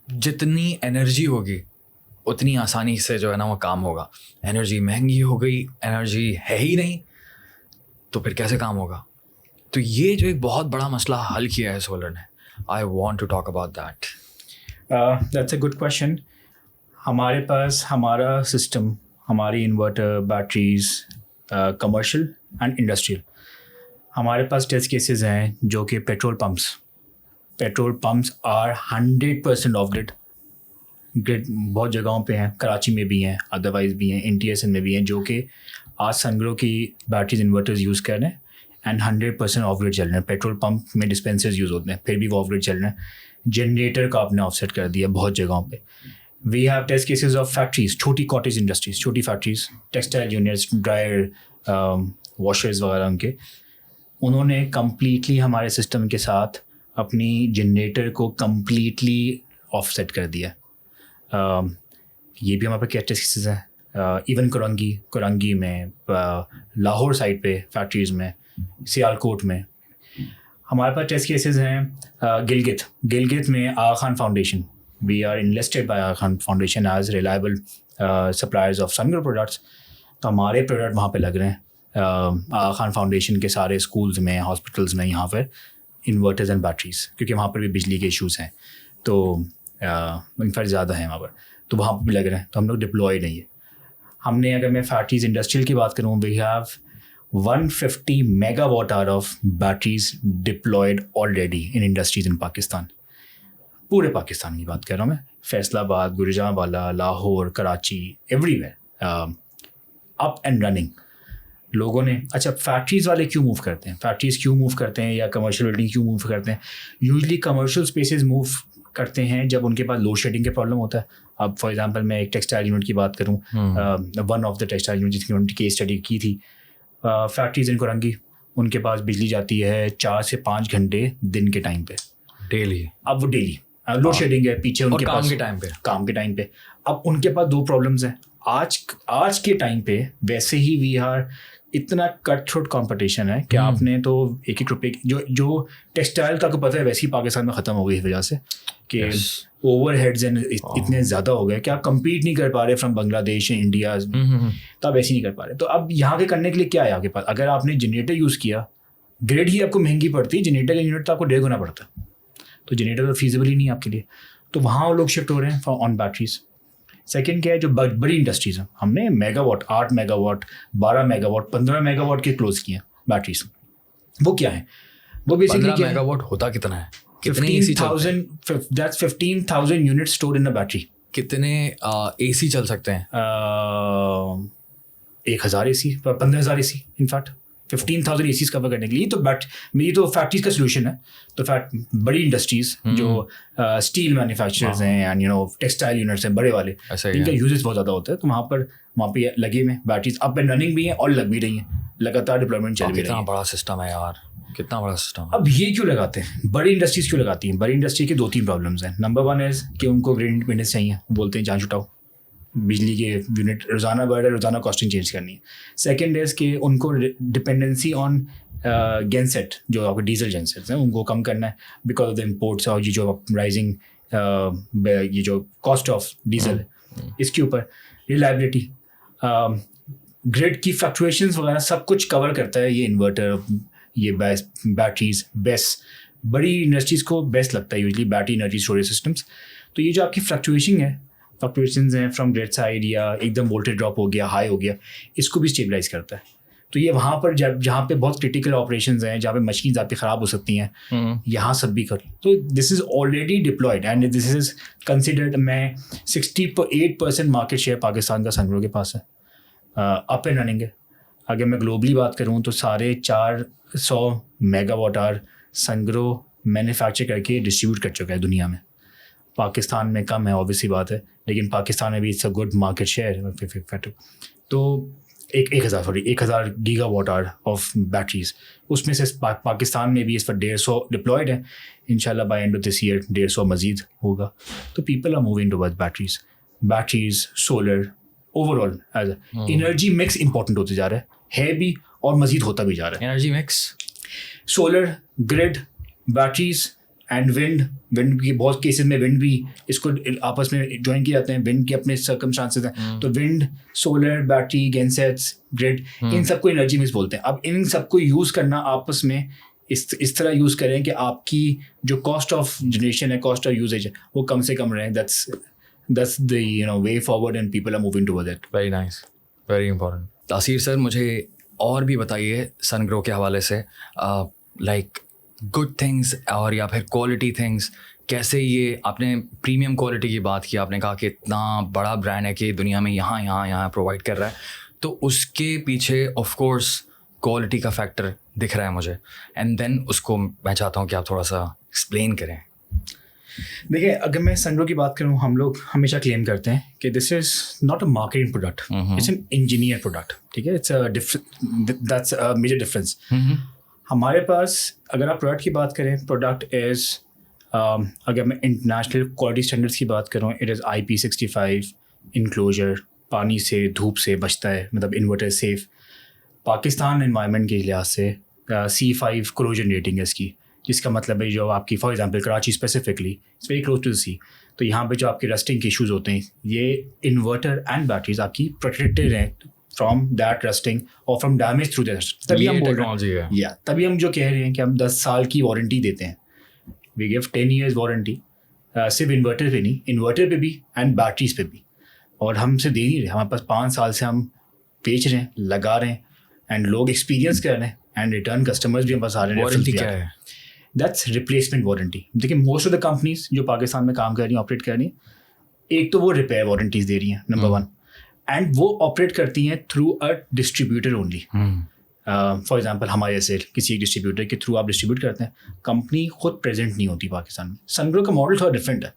जितनी एनर्जी होगी उतनी आसानी से जो है ना वो काम होगा। एनर्जी महंगी हो गई, एनर्जी है ही नहीं, तो फिर कैसे काम होगा? तो ये जो एक बहुत बड़ा मसला हल किया है सोलर ने, I want to talk about that. That's a good question. हमारे पास हमारा सिस्टम, हमारी inverter, batteries, commercial and industrial, हमारे पास टेस्ट केसेस हैं जो कि petrol pumps are 100% off grid बहुत जगहों पे हैं, कराची में भी हैं, अदरवाइज भी हैं, NTSN में भी हैं, जो कि आज सनग्रो की बैटरीज इन्वर्टर्स यूज़ कर रहे हैं एंड 100% ऑफ ग्रिड चल रहे हैं। पेट्रोल पंप में डिस्पेंसर्स यूज़ होते हैं, फिर भी वो ऑफ ग्रिड चल रहे हैं। जनरेटर का आपने ऑफसेट कर दिया बहुत जगहों पे। We have test cases of factories, छोटी कॉटेज इंडस्ट्रीज, छोटी factories, textile units, dryer, washers वगैरह, उन्होंने कम्प्लीटली हमारे सिस्टम के साथ अपनी जनरेटर को कम्प्लीटली ऑफसेट कर दिया। ये भी हमारे पास क्या टेस्ट केसेस हैं। इवन कुरंगी में, लाहौर साइड पे फैक्ट्रीज़ में, सियालकोट में हमारे पास टेस्ट केसेस हैं। गिलगित में Aga Khan Foundation, we are enlisted by Aga Khan Foundation as reliable suppliers of Sungrow products. तो हमारे प्रोडक्ट वहाँ पे लग रहे हैं। आगा खान फाउंडेशन के सारे स्कूल्स में, हॉस्पिटल्स में यहाँ पर इन्वर्टर्स एंड बैटरीज, क्योंकि वहाँ पर भी बिजली के इश्यूज़ हैं, तो इनफैक्ट ज़्यादा है वहाँ पर, तो वहाँ पर भी लग रहे हैं। तो हम लोग डिप्लॉयड नहीं है। हमने, अगर मैं फैक्ट्रीज इंडस्ट्रियल की बात करूँ, we have 150 megawatt hour of batteries deployed already in industries in Pakistan. पूरे पाकिस्तान की बात कर रहा हूँ मैं, Faisalabad, Gujranwala, Lahore, Karachi, everywhere up and running. लोगों ने, अच्छा फैक्ट्रीज़ वाले क्यों मूव करते हैं, फैक्ट्रीज़ क्यों मूव करते हैं या कमर्शियल बिल्डिंग क्यों मूव करते हैं? यूजली कमर्शियल स्पेसेस मूव करते हैं जब उनके पास लोड शेडिंग के प्रॉब्लम होता है। अब फॉर एग्जांपल मैं एक टेक्सटाइल यूनिट की बात करूं, one of the textile unit जिसकी उन्होंने केस स्टडी की थी, फैक्ट्रीज इन कुरंगी, उनके पास बिजली जाती है 4 से 5 घंटे दिन के टाइम पे, डेली। अब वो डेली लोड शेडिंग है पीछे उनके काम पास काम के टाइम पे। अब उनके पास 2 प्रॉब्लम्स हैं आज के टाइम पे। वैसे ही वी आर इतना कट थ्रोट कॉम्पिटिशन है कि आपने तो एक रुपये जो टेक्सटाइल का, आपको पता है वैसे ही पाकिस्तान में ख़त्म हो गई इस वजह से कि ओवरहेड्स इतने ज़्यादा हो गए कि आप कम्पीट नहीं कर पा रहे फ्रॉम बांग्लादेश, इंडिया, तो आप ऐसे नहीं कर पा रहे। तो अब यहाँ के करने के लिए क्या है आपके पास? अगर आपने जनरेटर यूज़ किया, ग्रिड ही आपको महंगी पड़ती, जनरेटर का यूनिट तो आपको 1.5 गुना पड़ता, तो जनरेटर तो फीजिबल ही नहीं आपके लिए। तो वहाँ वो लोग शिफ्ट हो रहे हैं ऑन बैटरीज। सेकेंड क्या है, जो बड़ी इंडस्ट्रीज़ हैं, हमने मेगावाट, 8 मेगावाट, 12 मेगावाट, 15 मेगावाट के क्लोज किए बैटरीज। वो क्या है? वो बेसिकली 15 मेगावाट होता कितना है? 15,000 unit store in a battery. कितने AC चल सकते हैं? 1000 AC, 15,000 AC, in fact 15,000 ACs cover करने के लिए। तो मेरी तो फैक्ट्रीज का सोल्यूशन है। तो बड़ी इंडस्ट्रीज जो स्टील मैन्युफैक्चरर्स हैं एंड टेक्सटाइल यूनिट्स हैं बड़े वाले, इनका यूजेस बहुत ज़्यादा होता है। तो वहाँ पे लगे हुए बैटरीज अप एंड रनिंग भी हैं और लग भी रही हैं, लगातार डिप्लॉयमेंट चल भी रही है। कितना बड़ा सिस्टम है यार, कितना बड़ा सिस्टम। अब ये क्यों लगाते हैं, बड़ी इंडस्ट्रीज क्यों लगाती हैं? बड़ी इंडस्ट्री के 2-3 प्रॉब्लम्स हैं। नंबर 1 है कि उनको ग्रिड इंडिपेंडेंस चाहिए, बोलते हैं जान छुटाओ, बिजली के यूनिट रोज़ाना बढ़ रहा है, रोज़ाना कॉस्टिंग चेंज करनी है। सेकेंड है कि उनको डिपेंडेंसी ऑन जेनसेट, जो आपके डीजल जेनसेट्स हैं, उनको कम करना है बिकॉज ऑफ द इम्पोर्ट्स और ये जो राइजिंग ये जो कॉस्ट ऑफ डीजल है, इसके ऊपर रिलायबिलिटी, ग्रिड की फ्लक्चुएशंस वगैरह सब कुछ कवर करता है ये इन्वर्टर, ये बैटरीज। बेस्ट बड़ी इंडस्ट्रीज़ को बेस्ट लगता है usually battery energy storage systems. तो ये जो आपकी फ्लक्चुएशंस हैं फ्रॉम ग्रिड साइड या एकदम वोल्टेज ड्रॉप हो गया, हाई हो गया, इसको भी स्टेबलाइज करता है। तो ये वहाँ पर जहाँ पे बहुत क्रिटिकल ऑपरेशंस हैं, जहाँ पे मशीन्स आपकी ख़राब हो सकती हैं, यहाँ सब भी कर। तो this is already deployed and this is considered. मैं 68% मार्केट शेयर पाकिस्तान का सनग्रो के पास है, अप एंड रनिंग है। अगर मैं ग्लोबली बात करूँ तो 450 मेगावाट आवर सनग्रो मैन्युफैक्चर करके डिस्ट्रीब्यूट कर चुका है दुनिया में। पाकिस्तान में कम है, ऑब्वियसली बात है, लेकिन पाकिस्तान में भी it's a good market share. तो एक हज़ार 1,000 गीगावाट आवर ऑफ बैटरीज, उसमें से पाकिस्तान में भी इस पर 150 डिप्लॉयड है। इंशाल्लाह by end of this year 150 मजीद होगा। तो people are moving towards batteries, solar, overall as energy mix important होते जा रहा है भी और मजीद होता भी जा रहा है। Energy mix, solar, grid, batteries and wind की बहुत केसेस में विंड भी इसको आपस में ज्वाइन किए जाते हैं। विंड के अपने सर्कमस्टांसेस हैं, तो wind, solar, battery, gensets, grid, इन सबको एनर्जी मिक्स बोलते हैं। अब इन सबको यूज़ करना आपस में इस तरह यूज़ करें कि आपकी जो कॉस्ट ऑफ जनरेशन है, कॉस्ट ऑफ यूजेज है, वो कम से कम रहे। That's the way forward and people are moving towards it. Very nice, very important. Taseer sir, मुझे और भी बताइए सनग्रो के हवाले से, लाइक गुड थिंग्स और या फिर क्वालिटी थिंग्स, कैसे ये आपने प्रीमियम क्वालिटी की बात की, आपने कहा कि इतना बड़ा ब्रांड है कि दुनिया में यहाँ प्रोवाइड कर रहा है, तो उसके पीछे ऑफ कोर्स क्वालिटी का फैक्टर दिख रहा है मुझे, एंड देन उसको मैं चाहता हूँ कि आप थोड़ा सा एक्सप्लेन करें। देखिए, अगर मैं सनग्रो की बात करूँ, हम लोग हमेशा क्लेम करते हैं कि this is not a marketing product, it's an engineer product. ठीक है, दैट्स अ मेजर डिफरेंस। हमारे पास अगर आप प्रोडक्ट की बात करें, प्रोडक्ट इज़ अगर मैं इंटरनेशनल क्वालिटी स्टैंडर्ड्स की बात करूँ, इट इज़ IP65 इनक्लोजर, पानी से धूप से बचता है, मतलब इन्वर्टर सेफ। पाकिस्तान एनवायरनमेंट के लिहाज से C5 कोरोजन रेटिंग है इसकी, जिसका मतलब है जो आपकी for example Karachi specifically it's very close to the sea, तो यहाँ पे जो आपके रस्टिंग के इशूज़ होते हैं, ये इन्वर्टर एंड बैटरीज आपकी प्रोटेक्टेड हैं फ्रॉम दैट रस्टिंग और फ्रॉम डैमेज थ्रू दैट। तभी हम बोल रहे हैं या तभी हम जो कह रहे हैं कि हम 10 साल की वारंटी देते हैं। वी गिव 10 years वारंटी, सिर्फ इन्वर्टर पे नहीं, इन्वर्टर पे भी एंड बैटरीज पे भी। और हमसे दे नहीं रहे, हमारे पास 5 साल से हम बेच रहे हैं, लगा रहे हैं, एंड लोग एक्सपीरियंस कर रहे हैं, एंड रिटर्न कस्टमर्स भी हमारे पास आ रहे हैं। वारंटी क्या है? That's replacement warranty. देखिए, मोस्ट ऑफ द कंपनीज जो पाकिस्तान में काम कर रही हैं, ऑपरेट कर रही हैं, एक तो वो रिपेयर वारंटीज दे रही हैं, नंबर 1, एंड वो ऑपरेट करती हैं through a distributor only. For example हमारे ऐसे किसी एक डिस्ट्रीब्यूटर के थ्रू आप डिस्ट्रीब्यूट करते हैं, कंपनी खुद प्रेजेंट नहीं होती पाकिस्तान में। सनग्रो का मॉडल थोड़ा डिफरेंट है,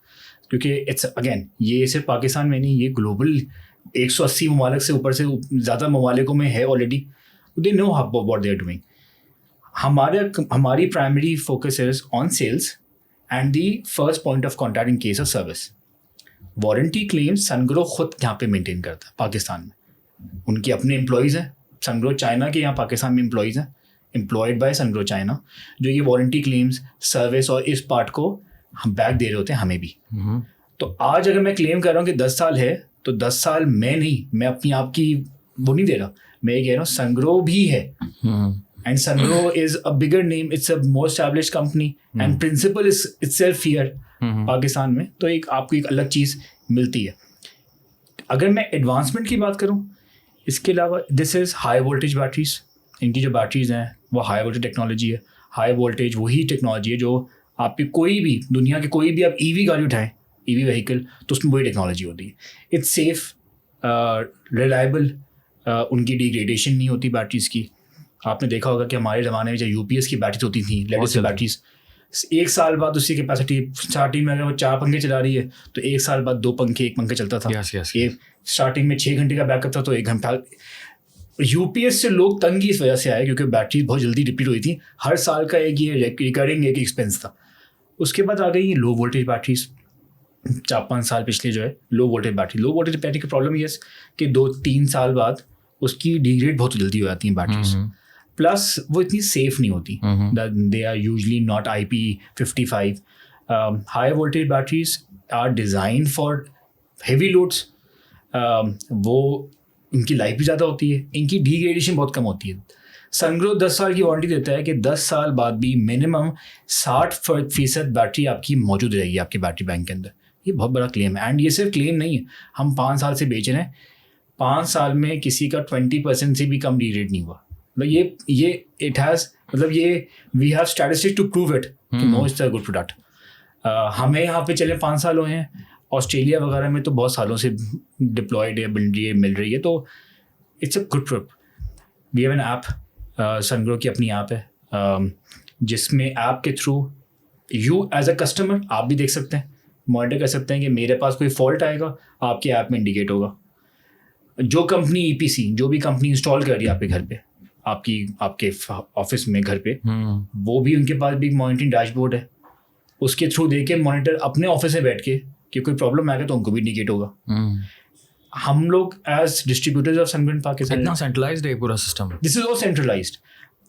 क्योंकि इट्स अगेन ये सिर्फ पाकिस्तान में नहीं, ये ग्लोबल 180 ममालिक से ऊपर से ज़्यादा ममालिकों में है already. They know what they are doing. हमारी primary focus is on sales and the first point of contact in case of service. Warranty claim Sungrow खुद यहाँ पे मेंटेन करता है पाकिस्तान में। उनके अपने एम्प्लॉयज़ हैं सनग्रो चाइना के, यहाँ पाकिस्तान में एम्प्लॉयज़ हैं एम्प्लॉयड बाय सनग्रो चाइना, जो ये वारंटी क्लेम्स, सर्विस और इस पार्ट को हम बैक दे रहे होते हैं हमें भी। तो आज अगर मैं क्लेम कर रहा हूँ कि 10 साल है, तो 10 साल मैं नहीं, मैं अपनी आप की वो नहीं दे रहा, मैं ये कह रहा हूँ सनग्रो भी है। And Sungrow is a bigger name, it's a more established company, and principle is itself here Pakistan में, तो एक आपको एक अलग चीज़ मिलती है। अगर मैं एडवांसमेंट की बात करूँ, इसके अलावा this is high voltage batteries. इनकी जो बैटरीज हैं वो हाई वोल्टेज टेक्नोलॉजी है। हाई वोल्टेज वही टेक्नोलॉजी है जो आपकी कोई भी दुनिया के कोई भी आप EV गाड़ी उठाएं, EV व्हीकल, तो उसमें वही टेक्नोलॉजी होती है। इट्स सेफ, रिलायबल, उनकी डिग्रेडेशन नहीं होती बैटरीज की। आपने देखा होगा कि हमारे ज़माने में जो UPS की बैटरीज होती थी, लेड एसिड बैटरीज, 1 साल बाद उसकी कैपेसिटी स्टार्टिंग में अगर वो 4 पंखे चला रही है तो 1 साल बाद 2 पंखे 1 पंखा चलता था। ये स्टार्टिंग में 6 घंटे का बैकअप था तो 1 घंटा। UPS से लोग तंग इस वजह से आए क्योंकि बैटरी बहुत जल्दी रिपीट हुई थी, हर साल का एक ये रिकरिंग एक एक्सपेंस था। उसके बाद आ गई ये लो वोल्टेज बैटरीज, 4-5 साल पिछले जो है लो वोल्टेज बैटरी की प्रॉब्लम ये कि 2-3 साल बाद उसकी डिग्रेड बहुत जल्दी हो जाती है बैटरीज, प्लस वो इतनी सेफ नहीं होती। They are usually not IP55। High voltage batteries are design for heavy loads, वो इनकी लाइफ भी ज़्यादा होती है, इनकी डिग्रेडेशन बहुत कम होती है। सनग्रो 10 साल की वारंटी देता है कि 10 साल बाद भी मिनिमम 60% बैटरी आपकी मौजूद रहेगी आपके बैटरी बैंक के अंदर। ये बहुत बड़ा क्लेम है, एंड ये सिर्फ क्लेम नहीं है, हम 5 साल से बेच रहे हैं, 5 साल में किसी का 20% से भी कम डिग्रेड नहीं हुआ। मतलब ये इट हैज़, मतलब ये we have statistics to prove it कि no it's a good product. हमें यहाँ पे चले 5 साल हुए हैं, ऑस्ट्रेलिया वगैरह में तो बहुत सालों से डिप्लॉयड है, मिल रही है, तो it's a good product. We have an app, Sungrow की अपनी ऐप है, जिसमें ऐप के through you as a customer आप भी देख सकते हैं, मॉनिटर कर सकते हैं कि मेरे पास कोई फॉल्ट आएगा आपके ऐप में इंडिकेट होगा। जो कंपनी ईपीसी, जो भी कंपनी इंस्टॉल कर रही है आपके घर पे, आपके ऑफिस में, घर पे, वो भी उनके पास भी एक मॉनिटरिंग डैशबोर्ड है, उसके थ्रू देख के मॉनिटर अपने ऑफिस में बैठ के कि कोई प्रॉब्लम आएगा तो उनको भी इंडिकेट होगा। हम लोग as distributors of Sungrow in Pakistan, इतना सेंट्रलाइज्ड है पूरा system. This is all centralised.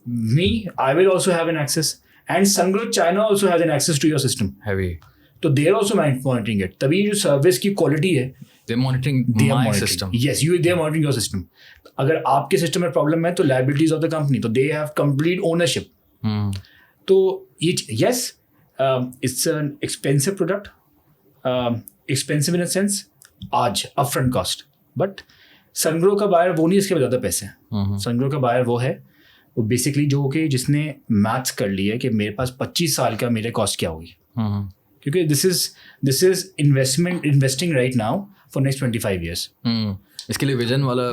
Me, I will also have an access, and Sungrow China also has an access to your system, heavy, तो they are also monitoring it. तभी जो सर्विस की क्वालिटी है, they monitoring my system. Yes, they are monitoring your system. अगर आपके सिस्टम में प्रॉब्लम है तो लायबिलिटीज ऑफ द कंपनी, तो दे हैव कंप्लीट ओनरशिप। तो ये yes, it's an expensive product, expensive in a sense आज अपफ्रंट कॉस्ट, बट सनग्रो का बायर वो नहीं, इसके ज़्यादा पैसे हैं। सनग्रो का बायर वो है, वो बेसिकली जो कि जिसने मैथ्स कर लिया है कि मेरे पास 25 साल का मेरे कॉस्ट क्या होगी, क्योंकि this is investing right now for next 25 years. इसके लिए विजन वाला,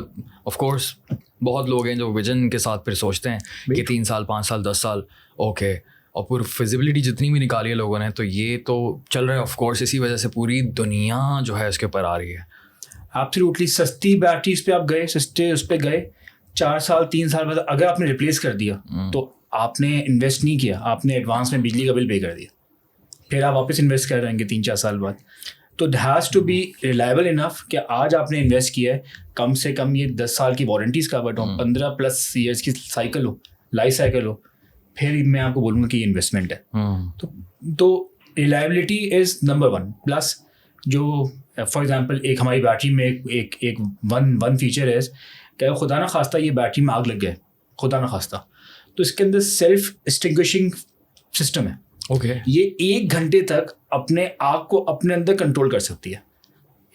ऑफ कोर्स बहुत लोग हैं जो विजन के साथ फिर सोचते हैं कि 3 साल 5 साल 10 साल, ओके, और पूरी फिजिबिलिटी जितनी भी निकाली है लोगों ने, तो ये तो चल रहा है। ऑफ कोर्स इसी वजह से पूरी दुनिया जो है इसके ऊपर आ रही है। एब्सोल्युटली, सस्ती बैटरीज पे आप गए, सस्ते उस पर गए, 4 साल 3 साल बाद अगर आपने रिप्लेस कर दिया तो आपने इन्वेस्ट नहीं किया, आपने एडवांस में बिजली का बिल पे कर दिया, फिर आप वापस इन्वेस्ट कर रहेंगे 3-4 साल बाद। तो it has to be reliable enough कि आज आपने इन्वेस्ट किया है, कम से कम ये 10 साल की वारंटीज कवर्ड हो, 15+ ईयर्स की साइकिल हो, लाइफ साइकिल हो, फिर मैं आपको बोलूँगा कि इन्वेस्टमेंट है। तो रिलायबिलिटी इज़ नंबर 1। प्लस जो फॉर एग्जांपल एक हमारी बैटरी में एक वन फीचर है कि खुदा ना खास्ता ये बैटरी में आग लग गया, खुदा ना खास्ता, तो इसके अंदर सेल्फ एक्सटिंग्विशिंग सिस्टम है। ओके, ये 1 घंटे तक अपने आग को अपने अंदर कंट्रोल कर सकती है।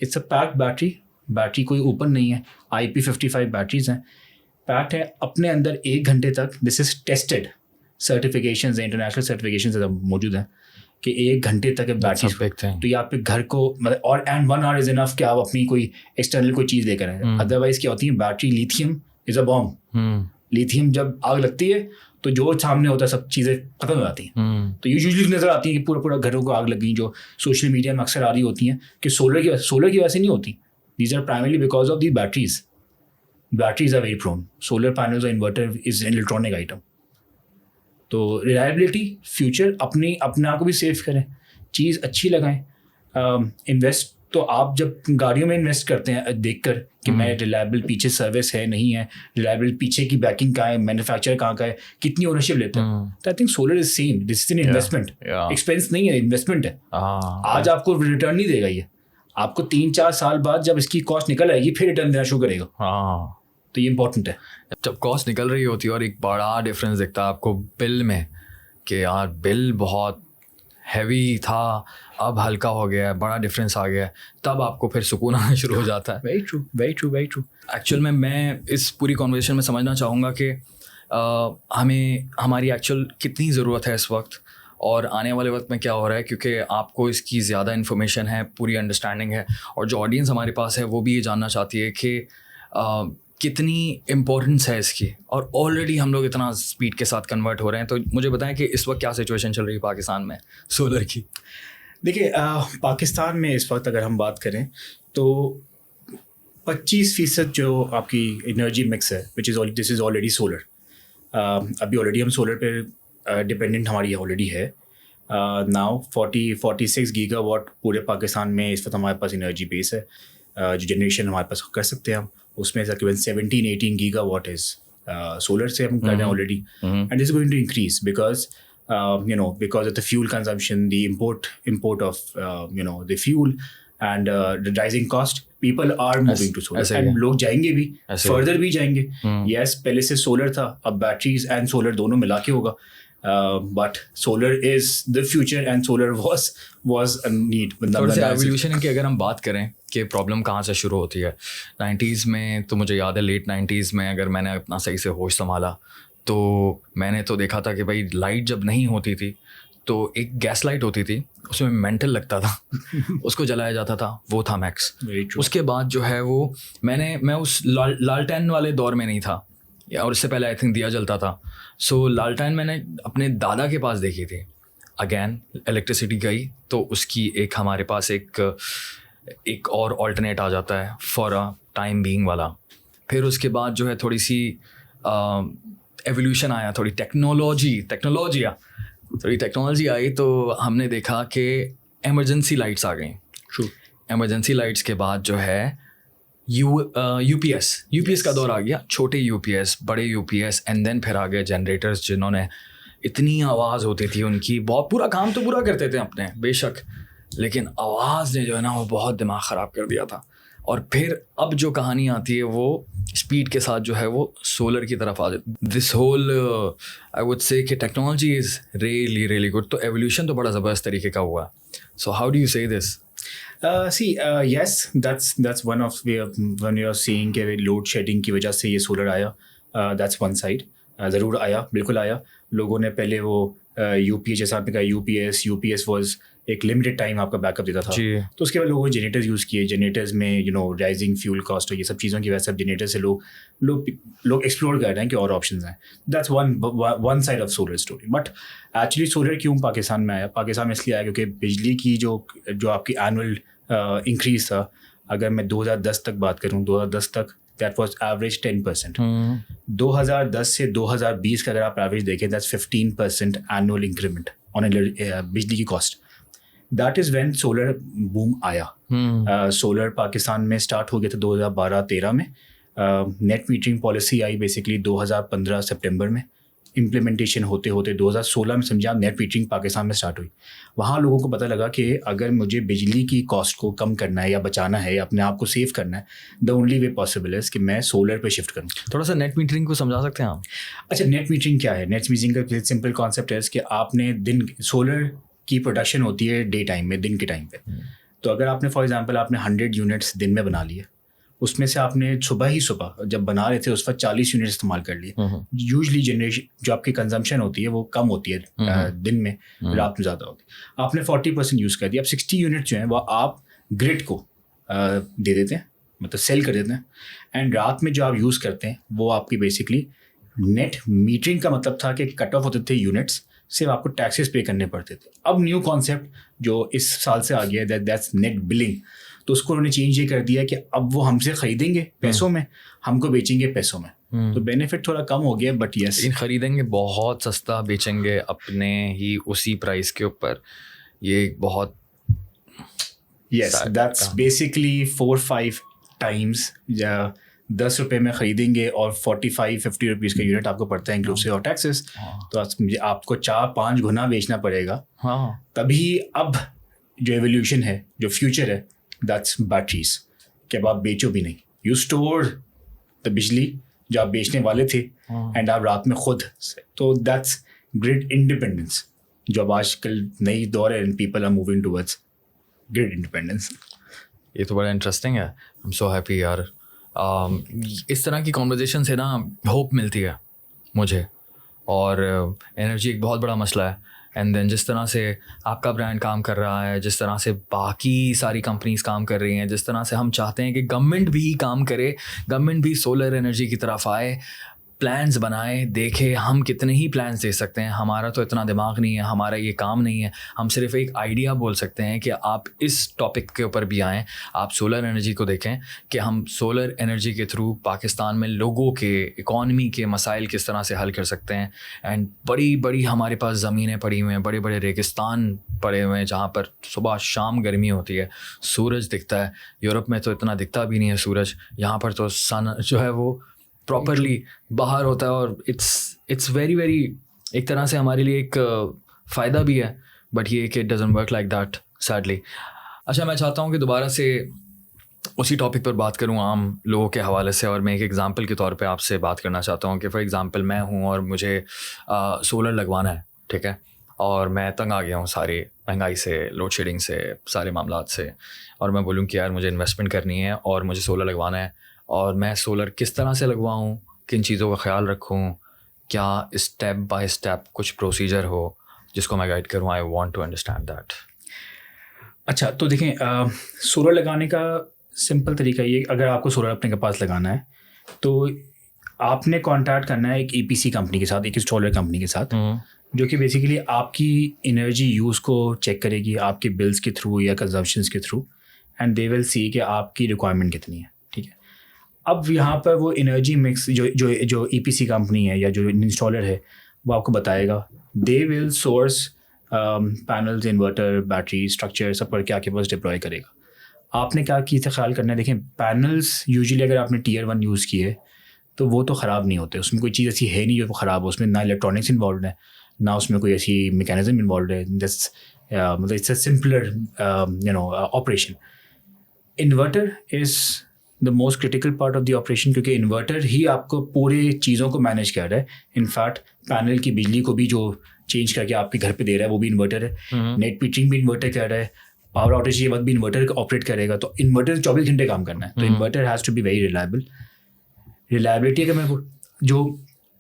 इट्स अ पैक्ड बैटरी कोई ओपन नहीं है, IP55 बैटरीज हैं, पैक्ड है अपने अंदर 1 घंटे तक। This is tested, certifications, international certifications मौजूद हैं कि 1 घंटे तक बैटरी, तो ये आपके घर को मतलब, और एंड 1 आवर इज इनफ कि आप अपनी कोई एक्सटर्नल कोई चीज़ लेकर आए। अदरवाइज क्या होती है, battery lithium is a bomb. Lithium जब आग लगती है तो जो सामने होता है सब चीज़ें खत्म हो जाती हैं। तो यूजुअली नज़र आती है कि पूरा घरों को आग लग गई, जो सोशल मीडिया में अक्सर आ रही होती हैं कि सोलर की वजह से नहीं होती। These are primarily because of the batteries. Batteries are very prone, solar panels और inverter is an electronic item. तो रिलायबिलिटी, फ्यूचर, अपने आप को भी सेव करें, चीज़ अच्छी लगाएं। इन्वेस्ट तो आप जब गाड़ियों में इन्वेस्ट करते हैं देखकर कि मैं रिलायबल, पीछे सर्विस है नहीं है, रिलायबल पीछे की बैकिंग कहाँ है, मैन्युफैक्चर कहाँ का है, कितनी ओनरशिप लेते हैं, तो I think solar is same. This is an investment, expense नहीं है, इन्वेस्टमेंट है। आज आपको रिटर्न नहीं देगा ये, आपको 3-4 साल बाद जब इसकी कॉस्ट निकल आएगी फिर रिटर्न देना शुरू करेगा। तो ये इंपॉर्टेंट है। जब कॉस्ट निकल रही होती है और एक बड़ा डिफरेंस दिखता है आपको बिल में कि यार बिल बहुत हैवी था, अब हल्का हो गया है, बड़ा डिफरेंस आ गया है, तब आपको फिर सुकून आना शुरू हो जाता है। Very true, very true, very true. Actual में मैं इस पूरी कॉन्वर्सेशन में समझना चाहूँगा कि हमें हमारी एक्चुअल कितनी ज़रूरत है इस वक्त और आने वाले वक्त में क्या हो रहा है, क्योंकि आपको इसकी ज़्यादा इन्फॉर्मेशन है, पूरी अंडरस्टैंडिंग है, और जो ऑडियंस हमारे पास है वो भी ये जानना चाहती है कि कितनी इम्पोर्टेंस है इसकी, और ऑलरेडी हम लोग इतना स्पीड के साथ कन्वर्ट हो रहे हैं। तो मुझे बताएं कि इस वक्त क्या सिचुएशन चल रही है पाकिस्तान में सोलर की। देखिए, पाकिस्तान में इस वक्त अगर हम बात करें तो 25% जो आपकी एनर्जी मिक्स है, दिस इज़ ऑलरेडी सोलर। अभी ऑलरेडी हम सोलर पे डिपेंडेंट हमारी ऑलरेडी है। नाउ 46 गीगावाट पूरे पाकिस्तान में इस वक्त हमारे पास एनर्जी बेस है, जो जनरेशन हमारे पास कर सकते हैं हम, उसमें तकरीबन 17-18 गीगावाट इज सोलर से हम कर रहे हैं already, and this is going to increase because because of the fuel consumption, the import of the fuel and the rising cost, people are moving to solar, and लोग जाएंगे भी, further भी जाएंगे। yes, पहले से सोलर था, अब बैटरीज एंड सोलर दोनों मिला के होगा, but solar is the future and solar was a need। थोड़ा सा एवोल्यूशन की अगर हम बात करें कि प्रॉब्लम कहाँ से शुरू होती है, 90s में तो मुझे याद है, लेट 90s में अगर मैंने अपना सही से होश संभाला तो मैंने तो देखा था कि भाई लाइट जब नहीं होती थी तो एक गैस लाइट होती थी, उसमें मेंटल लगता था उसको जलाया जाता था, वो था मैक्स। उसके बाद जो है वो मैं उस लालटेन वाले दौर में नहीं था, और इससे पहले आई थिंक दिया जलता था। सो लालटेन मैंने अपने दादा के पास देखी थी। अगेन इलेक्ट्रिसिटी गई तो उसकी एक हमारे पास एक और ऑल्टरनेट आ जाता है फॉर अ टाइम बीइंग वाला। फिर उसके बाद जो है थोड़ी सी एवोल्यूशन आया, थोड़ी टेक्नोलॉजी आई, तो हमने देखा कि इमरजेंसी लाइट्स आ गई। ट्रू। इमरजेंसी लाइट्स के बाद जो है यूपीएस का दौर आ गया, छोटे यूपीएस, बड़े यूपीएस, एंड देन फिर आ गए जनरेटर्स, जिन्होंने इतनी आवाज़ होती थी उनकी, बहुत पूरा काम तो पूरा करते थे अपने बेशक, लेकिन आवाज़ ने जो है ना वो बहुत दिमाग ख़राब कर दिया था। और फिर अब जो कहानी आती है वो स्पीड के साथ जो है वो सोलर की तरफ आ जाती। This whole I would say कि टेक्नोलॉजी इज़ रियली गुड। तो एवोल्यूशन तो बड़ा ज़बरदस्त तरीके का हुआ। सो हाउ डू यू से this? Yes, that's one of when you are seeing कि लोड शेडिंग की वजह से ये सोलर आया, that's one side. ज़रूर आया, बिल्कुल आया। लोगों ने पहले वो यूपीएस, जैसा आपने कहा, यूपीएस वाज एक लिमिटेड टाइम आपका बैकअप देता था, तो उसके बाद लोगों ने जनरेटर्स यूज़ किए। जनरेटर्स में राइजिंग फ्यूल कॉस्ट और ये सब चीज़ों की वजह से अब जनरेटर से लोग एक्सप्लोर कर रहे हैं कि और ऑप्शंस हैं। That's one side of solar story. But actually solar क्यों पाकिस्तान में आया? पाकिस्तान में इसलिए आया क्योंकि बिजली की जो आपकी एनुअल इंक्रीज था, अगर मैं 2010 तक बात करूँ, 2010 तक दैट वाज एवरेज 10%। 2010 से 2020 का अगर आप एवरेज देखें, दैट्स 15% एनुअल इंक्रीमेंट ऑन बिजली की cost. That is when solar boom आया। सोलर पाकिस्तान में स्टार्ट हो गया था 2012-13 में। Net metering policy I basically 2015 सितंबर में। इम्प्लीमेंटेशन होते होते 2016 में समझा नेट मीटरिंग पाकिस्तान में स्टार्ट हुई। वहाँ लोगों को पता लगा कि अगर मुझे बिजली की कॉस्ट को कम करना है या बचाना है या अपने आप को सेव करना है, द ओनली वे पॉसिबल है कि मैं सोलर पे शिफ्ट करूँ। थोड़ा सा नेट मीटरिंग को समझा सकते हैं आप? अच्छा, नेट मीटरिंग क्या है? नेट मीटरिंग का सिंपल कॉन्सेप्ट है कि आपने सोलर की प्रोडक्शन होती है डे टाइम में, दिन के टाइम पे। तो अगर आपने फॉर एग्जांपल आपने 100 यूनिट्स दिन में बना लिए, उसमें से आपने सुबह जब बना रहे थे उस वक्त 40 यूनिट इस्तेमाल कर लिए। यूजली जनरेशन जो आपकी कंजम्पशन होती है वो कम होती है दिन में, रात में ज़्यादा होती है। आपने 40% यूज़ कर दिया। अब 60 यूनिट जो हैं वो आप ग्रिड को दे देते हैं, मतलब सेल कर देते हैं। एंड रात में जो आप यूज़ करते हैं वो आपकी बेसिकली नेट मीटरिंग का मतलब था कि कट ऑफ होते थे यूनिट्स, सिर्फ आपको टैक्सेस पे करने पड़ते थे। अब न्यू कॉन्सेप्ट जो इस साल से आ गया है, दैट्स नेट बिलिंग। तो उसको उन्होंने चेंज ये कर दिया कि अब वो हमसे ख़रीदेंगे पैसों में, हमको बेचेंगे पैसों में। तो बेनिफिट थोड़ा कम हो गया, बट यस, ख़रीदेंगे बहुत सस्ता, बेचेंगे अपने ही उसी प्राइस के ऊपर। ये बहुत यस, दैट्स बेसिकली 4-5 टाइम्स। 10 रुपये में ख़रीदेंगे और 45-50 रुपीज़ का यूनिट आपको पड़ता है इंक्लूसिव ऑफ टैक्सेस। तो आपको 4-5 गुना बेचना पड़ेगा। तभी अब जो एवोल्यूशन है, जो फ्यूचर है, दैट्स बैटरीज। कि अब आप बेचो भी नहीं, यू स्टोर द बिजली जो आप बेचने वाले थे एंड आप रात में खुद। तो दैट्स ग्रिड इंडिपेंडेंस, जो अब आजकल नई दौर है and people are moving towards grid independence. ये तो बड़ा इंटरेस्टिंग है। आई एम सो हैप्पी यार। इस तरह की कॉन्वर्जेसन से ना होप मिलती है मुझे, और एनर्जी एक बहुत बड़ा मसला है। एंड देन जिस तरह से आपका ब्रांड काम कर रहा है, जिस तरह से बाकी सारी कंपनीज काम कर रही हैं, जिस तरह से हम चाहते हैं कि गवर्नमेंट भी काम करे, गवर्नमेंट भी सोलर एनर्जी की तरफ आए, प्लान्स बनाए, देखे हम कितने ही प्लान्स दे सकते हैं। हमारा तो इतना दिमाग नहीं है, हमारा ये काम नहीं है। हम सिर्फ एक आइडिया बोल सकते हैं कि आप इस टॉपिक के ऊपर भी आएँ, आप सोलर एनर्जी को देखें कि हम सोलर एनर्जी के थ्रू पाकिस्तान में लोगों के इकॉनमी के मसाइल किस तरह से हल कर सकते हैं। एंड बड़ी बड़ी हमारे पास ज़मीनें पड़ी हुई हैं, बड़े बड़े रेगिस्तान पड़े हुए हैं जहाँ पर सुबह शाम गर्मी होती है, सूरज दिखता है। यूरोप में तो इतना दिखता भी नहीं है सूरज, यहाँ पर तो सन जो है वो प्रॉपरली बाहर होता है। और इट्स वेरी वेरी एक तरह से हमारे लिए एक फ़ायदा भी है, बट ये कि it doesn't work like that sadly. अच्छा, मैं चाहता हूँ कि दोबारा से उसी टॉपिक पर बात करूँ आम लोगों के हवाले से, और मैं एक एग्ज़ाम्पल के तौर पे आपसे बात करना चाहता हूँ कि फॉर एग्ज़ाम्पल मैं हूँ और मुझे सोलर लगवाना है, ठीक है, और मैं तंग आ गया हूँ सारी महंगाई से, लोड शेडिंग से, सारे मामलात से, और मैं बोलूँ कि यार मुझे इन्वेस्टमेंट करनी है और मुझे सोलर लगवाना है, और मैं सोलर किस तरह से लगवाऊँ, किन चीज़ों का ख्याल रखूँ, क्या स्टेप बाय स्टेप कुछ प्रोसीजर हो जिसको मैं गाइड करूँ। I want to understand that. अच्छा, तो देखें, सोलर लगाने का सिंपल तरीका ये, अगर आपको सोलर अपने के पास लगाना है तो आपने कॉन्टैक्ट करना है एक EPC कंपनी के साथ, एक इंस्टॉलर कंपनी के साथ, जो कि बेसिकली आपकी एनर्जी यूज़ को चेक करेगी आपके बिल्स के थ्रू या कंजम्पशंस के through, and they will see कि आपकी रिक्वायरमेंट कितनी है, ठीक है। अब यहाँ पर वो एनर्जी मिक्स जो EPC कंपनी है या जो इंस्टॉलर है वो आपको बताएगा, they will source panels, inverter, battery, structure सब करके आपके पास डिप्लॉय करेगा। आपने क्या चीज़ का ख्याल करना है, देखें पैनल्स यूजुअली अगर आपने Tier 1 यूज़ किए तो वो तो ख़राब नहीं होते, उसमें कोई चीज़ ऐसी है नहीं जो वो ख़राब हो, उसमें ना इलेक्ट्रॉनिक्स इन्वॉल्व है ना उसमें कोई ऐसी मैकेनिज्म इन्वॉल्व है, जस्ट मतलब it's a simpler operation. Inverter is the most critical part of the operation, क्योंकि इन्वर्टर ही आपको पूरे चीज़ों को मैनेज कर रहा है। इनफैक्ट पैनल की बिजली को भी जो चेंज करके आपके घर पे दे रहा है वो भी इन्वर्टर है, नेट मीटरिंग भी इन्वर्टर कर रहा है, पावर आउटेज के वक्त भी इन्वर्टर ऑपरेट करेगा। तो इन्वर्टर 24 घंटे काम करना है, तो inverter has to be very reliable. Reliability अगर मैं जो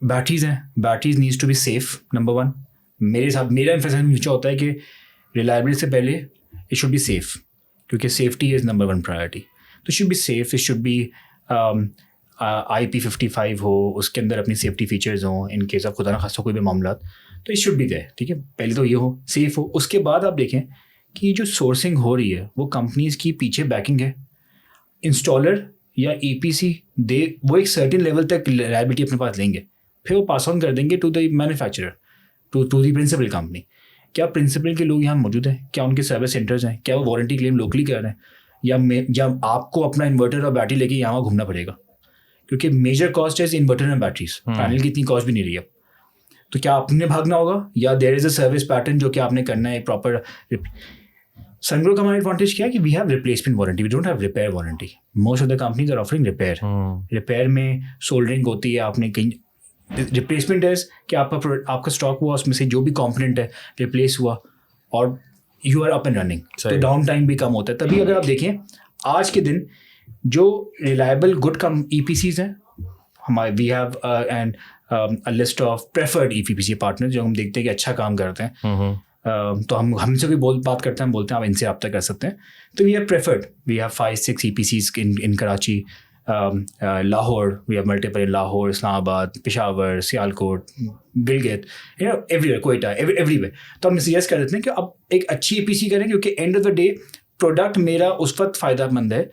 बैटरीज़ हैं, batteries needs to be safe, number 1। मेरे साथ मेरा एम्फेसिस हमेशा होता है कि रिलायबिलिटी से पहले इट शुड बी सेफ, क्योंकि सेफ्टी इज़ नंबर 1 प्रायोरिटी। तो should be safe, it should be IP55 हो, उसके अंदर अपनी सेफ्टी फीचर्स हों इन केस ऑफ खुदा ना खासा कोई भी मामला, तो इट शुड बी देयर, ठीक है। पहले तो ये हो, सेफ हो। उसके बाद आप देखें कि जो सोर्सिंग हो रही है वो कंपनीज़ की पीछे बैकिंग है, इंस्टॉलर या EPC वो एक सर्टेन लेवल तक लायबिलिटी अपने पास लेंगे, फिर वो पास ऑन कर देंगे to the manufacturer, to the principal company. क्या प्रिंसिपल के लोग यहाँ मौजूद हैं? क्या उनके सर्विस सेंटर्स हैं? क्या वो वारंटी क्लेम लोकली कर रहे हैं? या आपको अपना इन्वर्टर और बैटरी लेके यहाँ घूमना पड़ेगा? क्योंकि मेजर कॉस्ट है इन्वर्टर एंड बैटरीज, पैनल की इतनी कॉस्ट भी नहीं रही अब। तो क्या आपने भागना होगा या there is a service pattern जो कि आपने करना है, एक प्रॉपर। सनग्रो का हमारा एडवांटेज क्या है कि we have replacement warranty, we don't have repair warranty. Most of the companies are offering repair. Repair में सोल्डरिंग होती है, आपने कहीं रिप्लेसमेंट है कि आपका स्टॉक हुआ, उसमें से जो भी कंपोनेंट है रिप्लेस हुआ और you are up and running, तो डाउन टाइम भी कम होता है। तभी अगर आप देखें आज के दिन जो रिलायबल गुड कम EPCs हैं हमारे, we have and a list of preferred EPC partner जो हम देखते हैं कि अच्छा काम करते हैं। तो हमसे कोई बात करते हैं, हम बोलते हैं आप इनसे रब्ता कर सकते हैं। तो we have preferred, we have 5-6 EPCs in Karachi, Lahore, we have multiple in Lahore, Islamabad, Peshawar, Sialkot, Gilgit, everywhere, Quetta, everywhere. तो हम सजेस्ट कर देते हैं कि अब एक अच्छी EPC करें, क्योंकि end of the day product मेरा उस वक्त फ़ायदेमंद है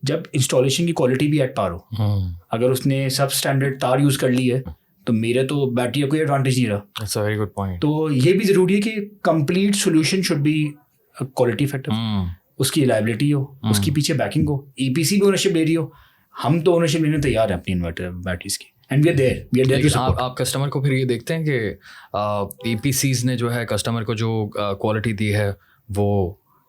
जब इंस्टॉलेशन की क्वालिटी भी एट पार हो। अगर उसने सब स्टैंडर्ड तार यूज़ कर ली है तो मेरे तो बैटरी का कोई एडवांटेज नहीं रहा। That's a very good point. तो ये भी ज़रूरी है कि complete solution should be quality factor, उसकी रिलायबिलिटी हो, उसकी पीछे बैकिंग हो, EPC भी ओनरशिप ले रही हो। हम तो ओनरशिप लेने तैयार हैं अपनी इन्वर्टर बैटरीज की, and we are there to support. आप कस्टमर को फिर ये देखते हैं कि EPCs ने जो है कस्टमर को जो क्वालिटी दी है वो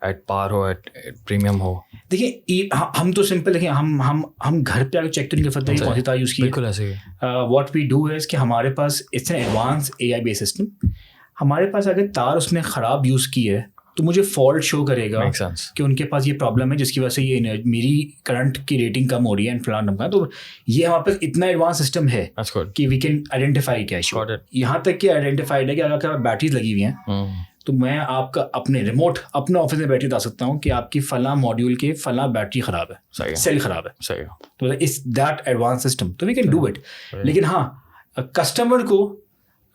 एट पार हो, एट प्रीमियम हो? देखिए हम तो सिंपल देखिए, हम घर पे आकर चेक तो नहीं कर सकते कौन सी तार यूज़ की है। बिल्कुल ऐसे ही। व्हाट वी डू इज़ कि हमारे पास it's an advance AI based system. हमारे पास अगर तार उसने ख़राब यूज़ की है तो मुझे फॉल्ट शो करेगा कि उनके पास ये प्रॉब्लम है जिसकी वजह से ये मेरी करंट की रेटिंग कम हो रही है एंड फलाना का। तो ये हमारे पास इतना एडवांस सिस्टम है कि वी कैन आइडेंटिफाई क्या इशू। यहाँ तक कि आइडेंटिफाइड है कि अगर बैटरीज लगी हुई हैं तो मैं आपका अपने रिमोट अपने ऑफिस में बैटरी बता सकता हूँ कि आपकी फला मॉड्यूल के फला बैटरी ख़राब है, सेल ख़राब है। सही है। तो इट्स दैट एडवांस सिस्टम, तो वी कैन डू इट। लेकिन हाँ, कस्टमर को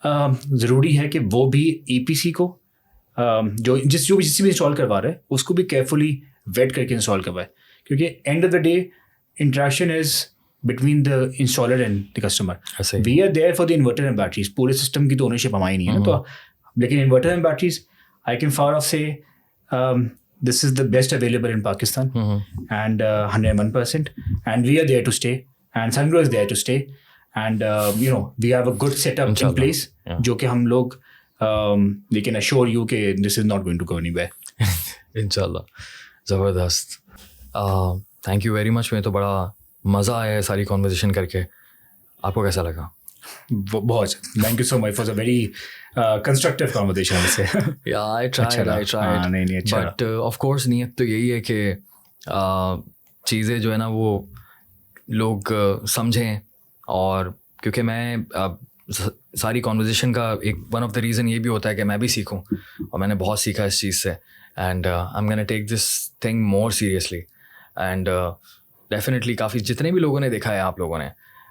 ज़रूरी है कि वो भी EPC को जिस भी इंस्टॉल करवा रहे हैं उसको भी केयरफुली वेट करके इंस्टॉल करवाए, क्योंकि end of the day interaction is between the installer and the customer. We are there for the inverter and batteries, पूरे सिस्टम की तो ओनरशिप हमारी नहीं है ना। तो लेकिन inverter and batteries I can far off say this is the best available in Pakistan and 101%, and we are there to stay and Sungrow is there to stay and we have a good setup in place जो कि हम लोग we can assure you कि this is not going to go anywhere. इंशाल्लाह। ज़बरदस्त। Thank you very much. मैं तो बड़ा मज़ा आया है सारी कॉन्वर्सेशन करके। आपको कैसा लगा? बहुत। Thank you so much for a very constructive conversation. या आई ट्राइड नहीं अच्छा, बट ऑफ कोर्स नीयत तो यही है कि चीज़ें जो है ना वो लोग समझें, और क्योंकि मैं सारी कॉन्वर्जेसन का एक वन ऑफ द रीज़न ये भी होता है कि मैं भी सीखूं, और मैंने बहुत सीखा इस चीज़ से, and I am gonna take this thing more seriously. And definitely काफ़ी जितने भी लोगों ने देखा है आप लोगों ने,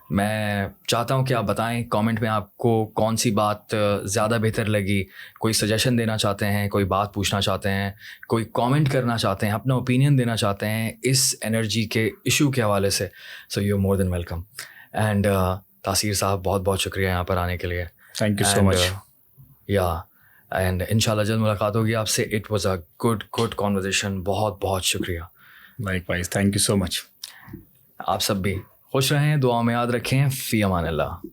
मैं चाहता हूँ कि आप बताएं कमेंट में आपको कौन सी बात ज़्यादा बेहतर लगी, कोई सजेशन देना चाहते हैं, कोई बात पूछना चाहते हैं, कोई कमेंट करना चाहते हैं, अपना ओपिनियन देना चाहते हैं इस एनर्जी के इशू के हवाले से, so you are more than welcome. And Taseer साहब बहुत बहुत शुक्रिया यहाँ पर आने के लिए। Thank you so much. या एंड इंशाल्लाह जल्द मुलाकात होगी आपसे। It was a good conversation. बहुत बहुत शुक्रिया। Likewise, thank you so much. आप सब भी खुश रहें, दुआ में याद रखें। फ़ी अमान अल्लाह।